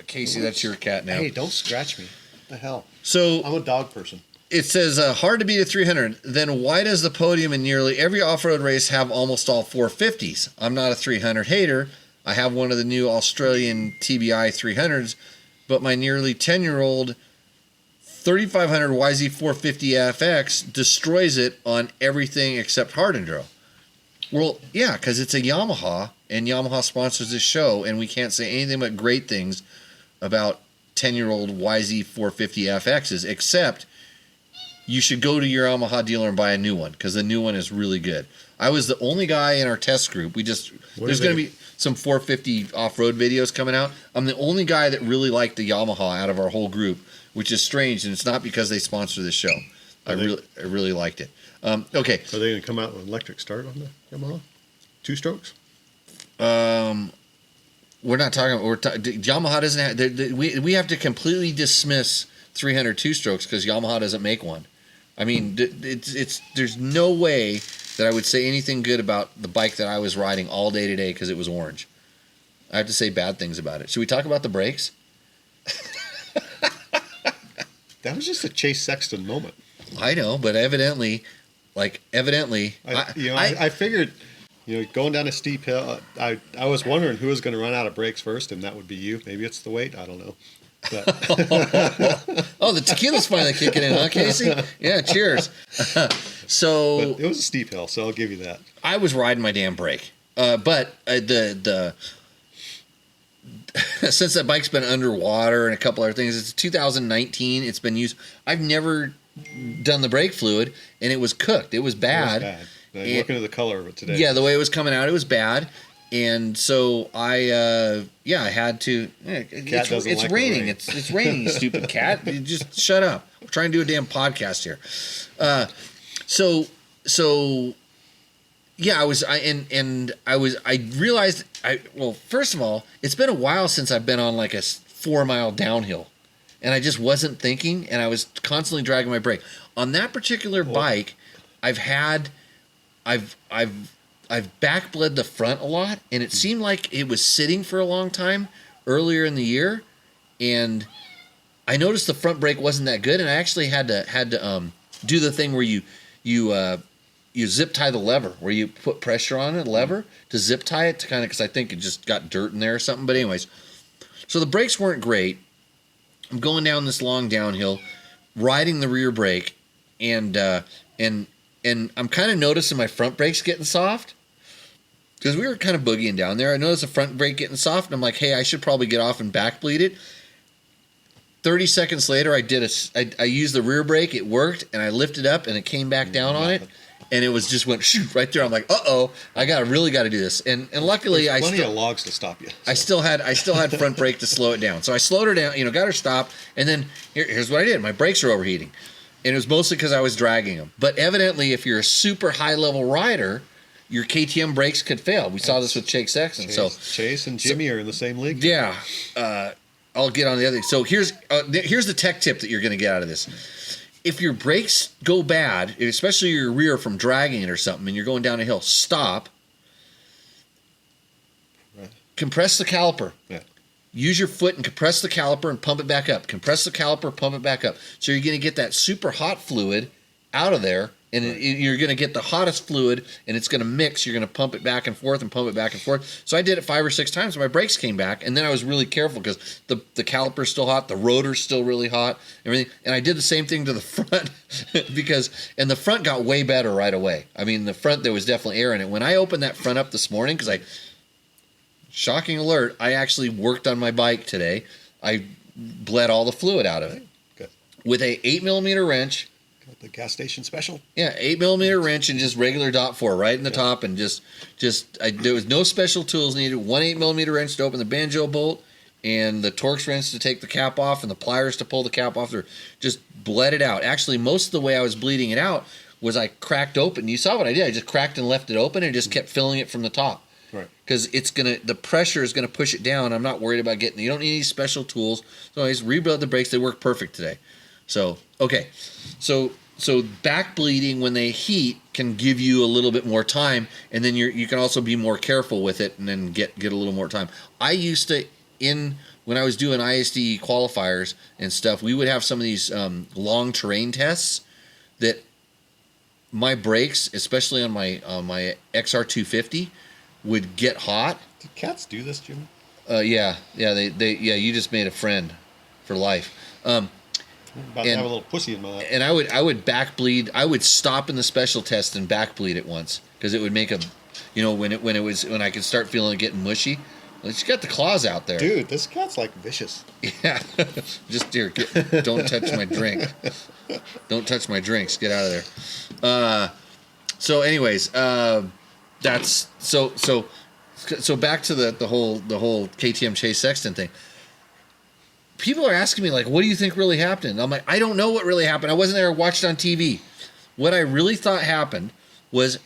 Casey, that's your cat now. Hey, don't scratch me. What the hell? So I'm a dog person. it says hard to beat a 300. Then why does the podium in nearly every off-road race have almost all 450s? I'm not a 300 hater. I have one of the new Australian TBI 300s, but my nearly 10-year-old 3500 YZ450FX destroys it on everything except hard enduro. Well, yeah, because it's a Yamaha, and Yamaha sponsors this show, and we can't say anything but great things about 10-year-old YZ450FXs, except you should go to your Yamaha dealer and buy a new one, because the new one is really good. I was the only guy in our test group. There's going to be some 450 off-road videos coming out. I'm the only guy that really liked the Yamaha out of our whole group, which is strange, and it's not because they sponsor this show. I really liked it. Okay. Are they going to come out with an electric start on the Yamaha? 2 strokes? We're not talking about... Yamaha doesn't have... We have to completely dismiss 300 2-strokes because Yamaha doesn't make one. I mean, there's no way that I would say anything good about the bike that I was riding all day today because it was orange. I have to say bad things about it. Should we talk about the brakes? That was just a Chase Sexton moment. I know, but evidently... I figured, going down a steep hill, I was wondering who was going to run out of brakes first, and that would be you. Maybe it's the weight. I don't know. But oh, the tequila's finally kicking in, huh, Casey? Yeah, cheers. But it was a steep hill, so I'll give you that. I was riding my damn brake, but the since that bike's been underwater and a couple other things, it's 2019. It's been used. I've never done the brake fluid, and it was cooked. It was bad. Looking at the color of it today. Yeah, the way it was coming out, it was bad. And so I had to. It's raining. It's raining, you stupid cat. You just shut up. I'm trying to do a damn podcast here. So yeah, I realized first of all, it's been a while since I've been on like a 4-mile downhill, and I just wasn't thinking, and I was constantly dragging my brake. On that particular bike, I've backbled the front a lot, and it seemed like it was sitting for a long time earlier in the year, and I noticed the front brake wasn't that good, and I actually had to do the thing where you zip tie the lever, where you put pressure on it, lever, to zip tie it, to kind of, because I think it just got dirt in there or something. But anyways, so the brakes weren't great. I'm going down this long downhill, riding the rear brake, and I'm kind of noticing my front brakes getting soft, because we were kind of boogieing down there. I noticed the front brake getting soft, and I'm like, hey, I should probably get off and back bleed it. 30 seconds later, I used the rear brake, it worked, and I lifted up, and it came back down on it, and it was just went shoot right there. I'm like, I really got to do this, and luckily There's plenty of logs to stop you. So. I still had front brake to slow it down, so I slowed her down, got her stopped, and then here's what I did: my brakes are overheating, and it was mostly because I was dragging them. But evidently, if you're a super high level rider, your KTM brakes could fail. We saw this with Chase Sexton. Chase and Jimmy are in the same league. Yeah. I'll get on the other. So here's the tech tip that you're going to get out of this. If your brakes go bad, especially your rear from dragging it or something, and you're going down a hill, stop. Right. Compress the caliper. Yeah. Use your foot and compress the caliper and pump it back up. Compress the caliper, pump it back up. So you're going to get that super hot fluid out of there, and you're going to get the hottest fluid, and it's going to mix. You're going to pump it back and forth and pump it back and forth. So I did it 5 or 6 times, and my brakes came back, and then I was really careful because the caliper's still hot, the rotor's still really hot, everything. And I did the same thing to the front and the front got way better right away. I mean, the front, there was definitely air in it. When I opened that front up this morning, because shocking alert, I actually worked on my bike today. I bled all the fluid out of it. Good. With a 8mm wrench. The gas station special? Yeah, 8mm wrench and just regular dot 4 right in the top, and there was no special tools needed. One 8mm wrench to open the banjo bolt, and the Torx wrench to take the cap off, and the pliers to pull the cap off. Just bled it out. Actually, most of the way I was bleeding it out was I cracked open. You saw what I did. I just cracked and left it open and just kept filling it from the top. Right. Because the pressure is gonna push it down. I'm not worried about getting. You don't need any special tools. So I just rebuilt the brakes. They work perfect today. So okay, so back bleeding when they heat can give you a little bit more time, and then you can also be more careful with it, and then get a little more time. I used to when I was doing ISD qualifiers and stuff, we would have some of these long terrain tests that my brakes, especially on my XR250, would get hot. Do cats do this, Jimmy? Yeah. You just made a friend for life. I'm about to have a little pussy in my lap. And I would back bleed. I would stop in the special test and back bleed it once, because it would make when I could start feeling it getting mushy. She's got the claws out there. Dude, this cat's like vicious. Yeah. Just don't touch my drink. Don't touch my drinks. Get out of there. So anyways, that's so back to the whole KTM Chase Sexton thing. People are asking me, like, what do you think really happened? I'm like, I don't know what really happened. I wasn't there. I watched it on TV. What I really thought happened was,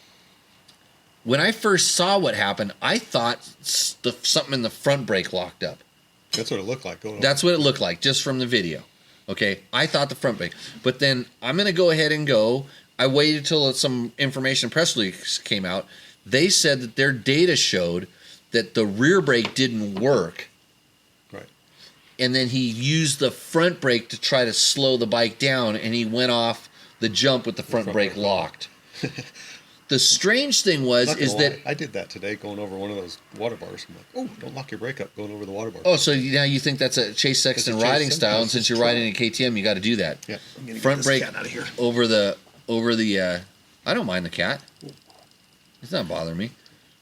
when I first saw what happened, I thought something in the front brake locked up. That's what it looked like. That's what it looked like, just from the video. Okay, I thought the front brake. But then I'm going to go ahead and go. I waited till some information press release came out. They said that their data showed that the rear brake didn't work. And then he used the front brake to try to slow the bike down, and he went off the jump with the front brake locked. The strange thing was that I did that today, going over one of those water bars. I'm like, oh, don't lock your brake up going over the water bar. Oh, so now you think that's a Chase Sexton riding style, and since you're riding a KTM, you got to do that. Yeah, front brake out of here. over the. I don't mind the cat. It's not bothering me.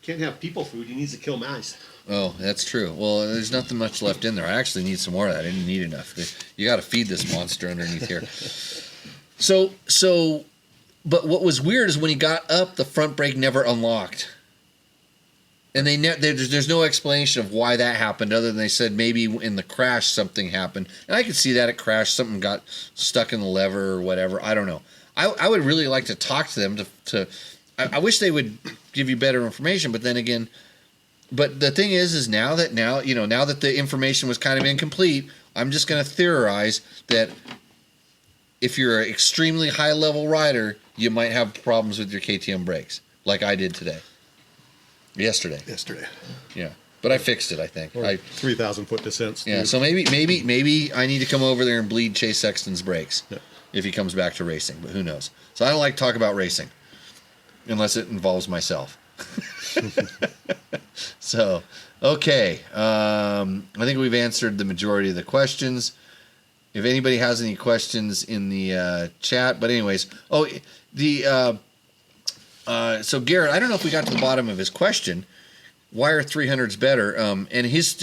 Can't have people food. He needs to kill mice. Oh, that's true. Well, there's nothing much left in there. I actually need some more of that. I didn't need enough. You got to feed this monster underneath here. But what was weird is when he got up, the front brake never unlocked. And there's no explanation of why that happened other than they said maybe in the crash something happened. And I could see that it crashed, something got stuck in the lever or whatever. I don't know. I would really like to talk to them I wish they would give you better information, but then again, but the thing is now that the information was kind of incomplete, I'm just going to theorize that if you're an extremely high level rider, you might have problems with your KTM brakes, like I did yesterday. Yeah, but I fixed it. I think. 3,000 foot descents. Yeah, so maybe I need to come over there and bleed Chase Sexton's brakes if he comes back to racing. But who knows? So I don't like to talk about racing unless it involves myself. So okay, I think we've answered the majority of the questions. If anybody has any questions in the chat, but anyways, so Garrett, I don't know if we got to the bottom of his question. Why are 300s better? And his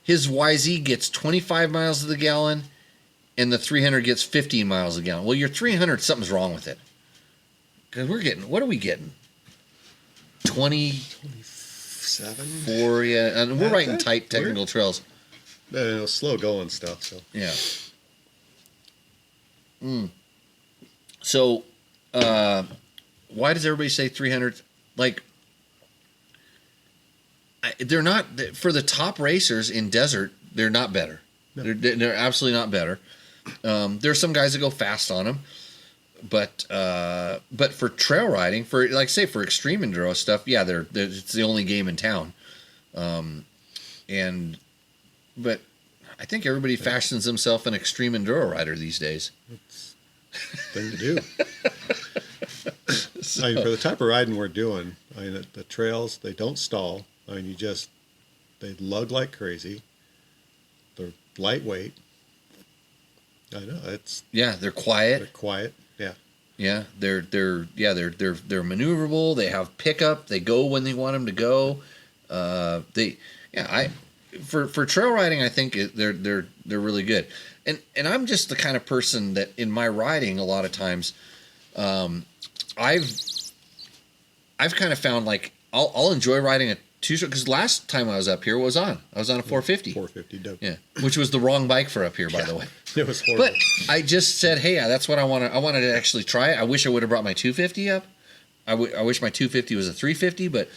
YZ gets 25 miles to the gallon, and the 300 gets 15 miles a gallon. Well, your 300, something's wrong with it. Because what are we getting? 27? 4, yeah. And we're riding tight technical trails. Slow going stuff. So yeah. So, why does everybody say 300? Like, they're not, for the top racers in desert, they're not better. No. They're absolutely not better. There's some guys that go fast on them, but for trail riding, for extreme enduro stuff, yeah, it's the only game in town. But I think everybody fashions themselves an extreme enduro rider these days. It's the thing to do. For the type of riding we're doing, the trails, they don't stall. They lug like crazy. They're lightweight. I know they're quiet. They're quiet. Yeah. Yeah, they're maneuverable. They have pickup. They go when they want them to go. For trail riding, I think they're really good. And I'm just the kind of person that in my riding a lot of times, I've kind of found like I'll enjoy riding a two-stroke, because last time I was up here, I was on a 450. 450 dope. Yeah, which was the wrong bike for up here, by the way. It was horrible. But I just said, hey, that's what I want. I wanted to actually try it. I wish I would have brought my 250 up. I wish my 250 was a 350, but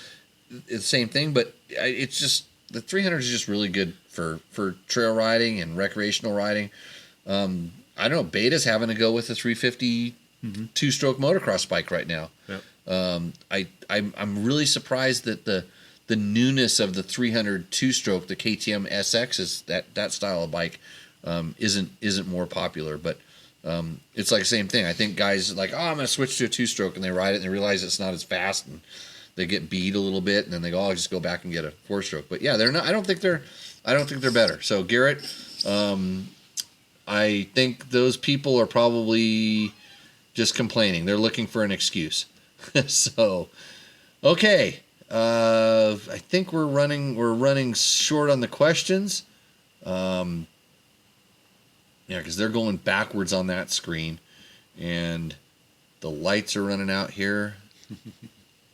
it's the same thing. But it's just the 300 is just really good for trail riding and recreational riding. I don't know. Beta's having to go with a 350 two-stroke motocross bike right now. Yep. I'm really surprised that the newness of the 300 two-stroke, the KTM SX, is that style of bike isn't more popular. But it's like the same thing. I think guys are like, I'm going to switch to a two-stroke, and they ride it and they realize it's not as fast, and they get beat a little bit, and then they go, I'll just go back and get a four-stroke. But yeah, they're not. I don't think they're better. So Garrett, I think those people are probably just complaining. They're looking for an excuse. So, okay. I think we're running short on the questions. Yeah, because they're going backwards on that screen, and the lights are running out here.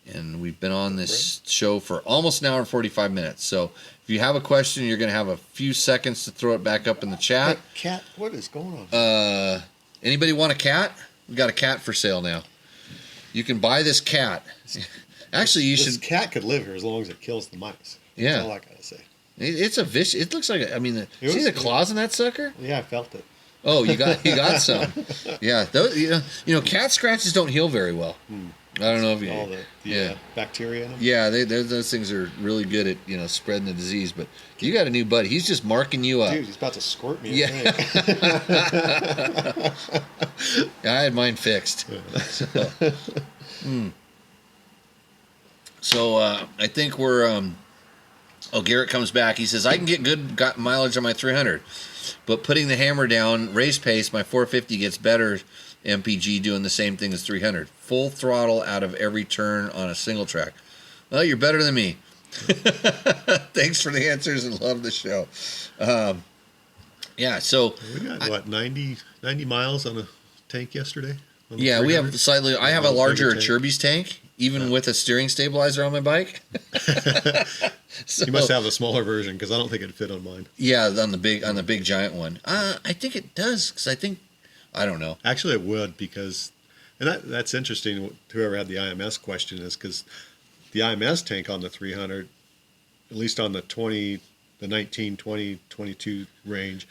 And we've been on this show for almost an hour and 45 minutes. So if you have a question, you're going to have a few seconds to throw it back up in the chat. Hey, cat, what is going on? Anybody want a cat? We got a cat for sale now. You can buy this cat. Actually, this cat could live here as long as it kills the mice. Yeah. That's all I gotta say. It's a vicious. It looks like see the claws in that sucker? Yeah, I felt it. Oh, you got some. Yeah, those, cat scratches don't heal very well. I don't know if you all the bacteria in them. Yeah, those things are really good at spreading the disease. But you got a new buddy. He's just marking you up. Dude, he's about to squirt me. Yeah. I had mine fixed. So I think we're. Garrett comes back. He says I can get good mileage on my 300, but putting the hammer down, race pace, my 450 gets better. MPG doing the same thing as 300. Full throttle out of every turn on a single track. Well, you're better than me. Thanks for the answers and love the show. Yeah, so... We got, 90 miles on a tank yesterday? on the Yeah, we have 300? slightly. I have a little larger bigger tank? Cherbys tank, even with a steering stabilizer on my bike. So, You must have a smaller version because I don't think it'd fit on mine. yeah, on the big giant one. I think it does because I don't know. Actually, it would because, and that's interesting. Whoever had the IMS question is because the IMS tank on the 300, at least on the 19, 20, 22 range,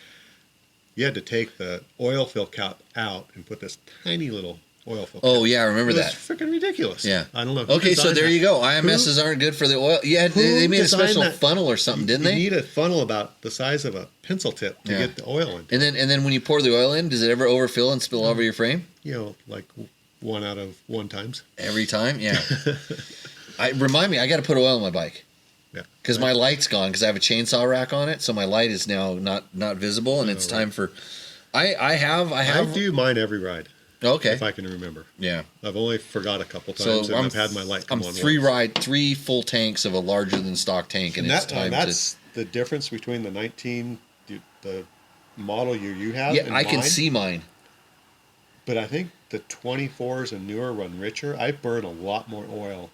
you had to take the oil fill cap out and put this tiny little oil fill cap. Oh yeah, I remember that. It's freaking ridiculous. Yeah. I don't know. Who Okay, so designed there that? you go. IMSs aren't good for the oil. Yeah, they made a designed special that? funnel or something, didn't You they? need a funnel about the size of a pencil tip to Yeah. get the oil in. And then when you pour the oil in, does it ever overfill and spill over your frame? You know, like 1 out of 1 times. Every time? Yeah. Remind me, I got to put oil in my bike. Yeah. Because my light's gone because I have a chainsaw rack on it, so my light is now not visible, and it's time for. I do mine every ride Okay. if I can remember. Yeah. I've only forgot a couple times, and I've had my light come I'm on. three full tanks of a larger than stock tank, and it's time that's the difference between the 19, the model you have. Yeah, and I can mine. see mine. But I think the 24s and newer run richer. I burn a lot more oil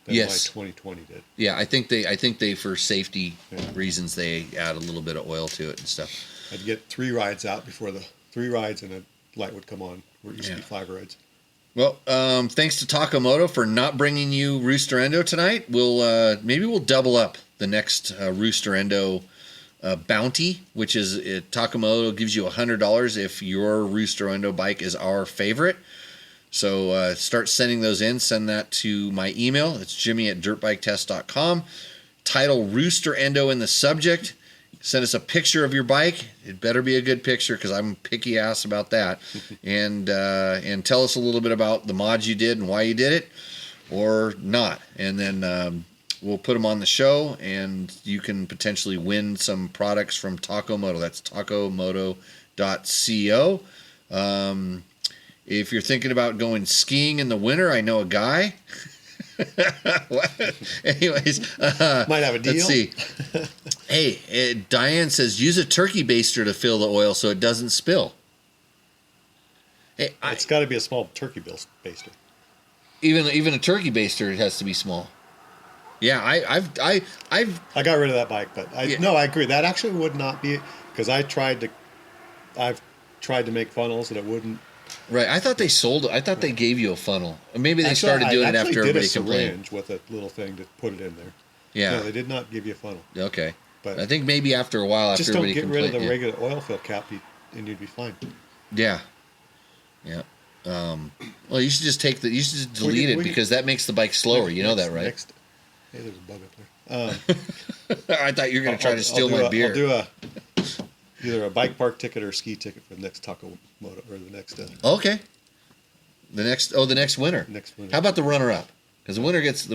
than Yes. my 2020 did. Yeah, I think they for safety reasons they add a little bit of oil to it and stuff. I'd get 3 rides out before the 3 rides and a light would come on. Where it used to be 5 rides. Well, thanks to Takamoto for not bringing you Rooster Endo tonight. Maybe we'll double up the next Rooster Endo bounty, which is Takamoto gives you $100 if your Rooster Endo bike is our favorite. So start sending those in. Send that to my email. It's jimmy@dirtbiketest.com. Title Rooster Endo in the subject. Send us a picture of your bike. It better be a good picture because I'm picky ass about that. And tell us a little bit about the mods you did and why you did it, or not. And then we'll put them on the show, and you can potentially win some products from Takamoto. That's takamoto.co. If you're thinking about going skiing in the winter, I know a guy. Anyways, Might have a deal. let's see. Hey, Diane says use a turkey baster to fill the oil so it doesn't spill. Hey, It's got to be a small turkey baster. even a turkey baster has to be small. Yeah, I've I got rid of that bike, but I agree. That actually would not be because I've tried to make funnels and it wouldn't. right. I thought they sold it. I thought they gave you a funnel. Or maybe they Actually, started doing it I after actually everybody did a complained. syringe with a little thing to put it in there. Yeah. No, they did not give you a funnel. Okay. But I think maybe after a while, after Just don't everybody get rid of complained. the regular oil fill cap, and you'd be fine. Yeah. Yeah. Well, you should just you should just delete it because that makes the bike slower. You know that, right? Hey, there's a bug up there. I thought you were going to try to steal my beer. I'll do either a bike park ticket or a ski ticket for the next Taco Moto or the next. Okay. The next winner. Next winner. How about the runner-up? Because the winner gets.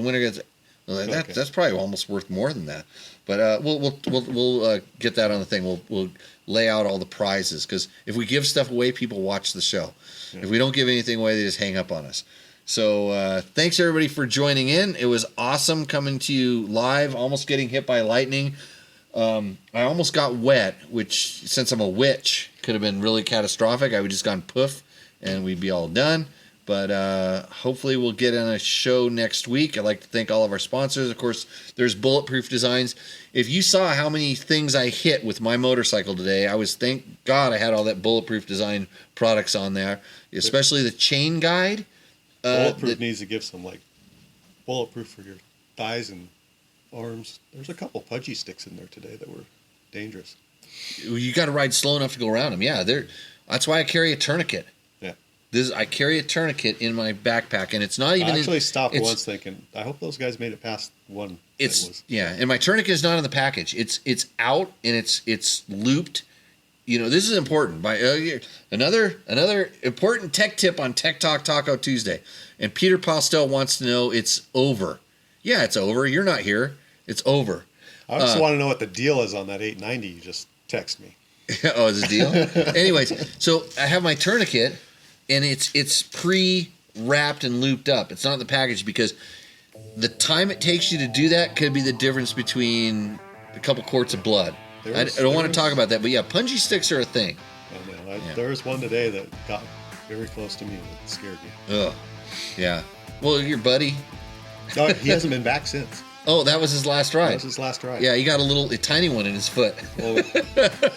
Well, Okay. That's probably almost worth more than that. But we'll get that on the thing. We'll lay out all the prizes because if we give stuff away, people watch the show. Yeah. If we don't give anything away, they just hang up on us. So thanks everybody for joining in. It was awesome coming to you live. Almost getting hit by lightning. I almost got wet, which since I'm a witch could have been really catastrophic. I would just gone poof, and we'd be all done. But hopefully we'll get on a show next week. I'd like to thank all of our sponsors. Of course, there's Bulletproof Designs. If you saw how many things I hit with my motorcycle today, thank God I had all that Bulletproof Design products on there, especially the chain guide. Bulletproof needs to give some bulletproof for your thighs and arms. There's a couple pudgy sticks in there today that were dangerous. You got to ride slow enough to go around them. Yeah, that's why I carry a tourniquet. I carry a tourniquet in my backpack, and it's not even. I actually stopped once thinking, I hope those guys made it past one. And my tourniquet is not in the package. It's out and it's looped. You know, this is important. Another important tech tip on Tech Talk Taco Tuesday. And Peter Postel wants to know it's over. Yeah, it's over. You're not here. It's over. I just want to know what the deal is on that 890 you just text me. Oh, is it a deal? Anyways, so I have my tourniquet. And it's pre-wrapped and looped up. It's not in the package because the time it takes you to do that could be the difference between a couple quarts of blood. I don't want to talk about that, but yeah, punji sticks are a thing. There was one today that very close to me. It scared me. Ugh. Yeah. Well, your buddy. No, he hasn't been back since. Oh, that was his last ride. That was his last ride. Yeah, he got a tiny one in his foot. Well,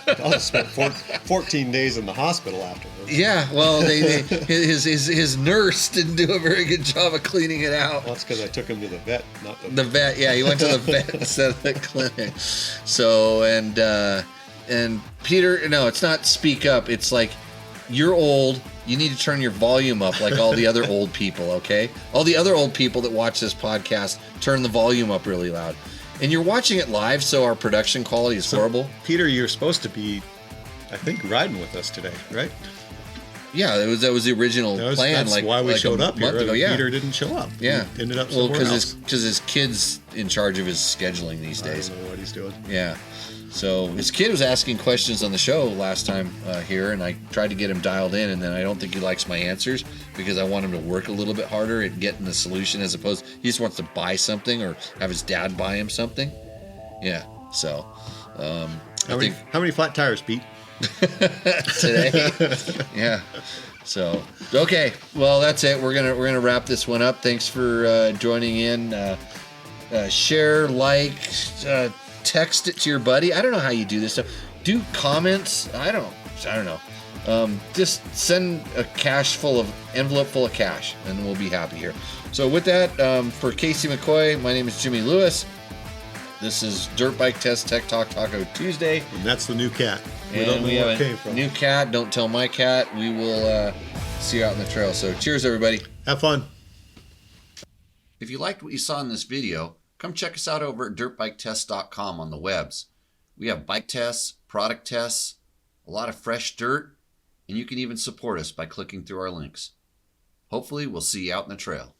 I spent 14 days in the hospital afterwards. Yeah, well, his nurse didn't do a very good job of cleaning it out. Well, that's because I took him to the vet, not the vet. Yeah, he went to the vet instead of the clinic. So and Peter, no, it's not speak up. It's like, you're old. You need to turn your volume up like all the other old people, okay? All the other old people that watch this podcast, turn the volume up really loud. And you're watching it live, so our production quality is horrible. Peter, you're supposed to be, I think, riding with us today, right? Yeah, that was the original plan. That's why we showed up here. Ago. Yeah. Peter didn't show up. Yeah. He ended up somewhere else. Because his kid's in charge of his scheduling these days. I don't know what he's doing. Yeah. So his kid was asking questions on the show last time here, and I tried to get him dialed in, and then I don't think he likes my answers because I want him to work a little bit harder at getting the solution as opposed he just wants to buy something or have his dad buy him something. Yeah. So How many flat tires, Pete? today. Yeah. So okay. Well, that's it. We're gonna wrap this one up. Thanks for joining in. Share, like. Text it to your buddy. I don't know how you do this stuff. Do comments. I don't know. Just send a envelope full of cash, and we'll be happy here. So with that, for Casey McCoy, my name is Jimmy Lewis. This is Dirt Bike Test Tech Talk Taco Tuesday. And that's the new cat. We don't know where it came from. New cat. Don't tell my cat. We will see you out in the trail. So cheers, everybody. Have fun. If you liked what you saw in this video, come check us out over at dirtbiketest.com on the webs. We have bike tests, product tests, a lot of fresh dirt, and you can even support us by clicking through our links. Hopefully, we'll see you out in the trail.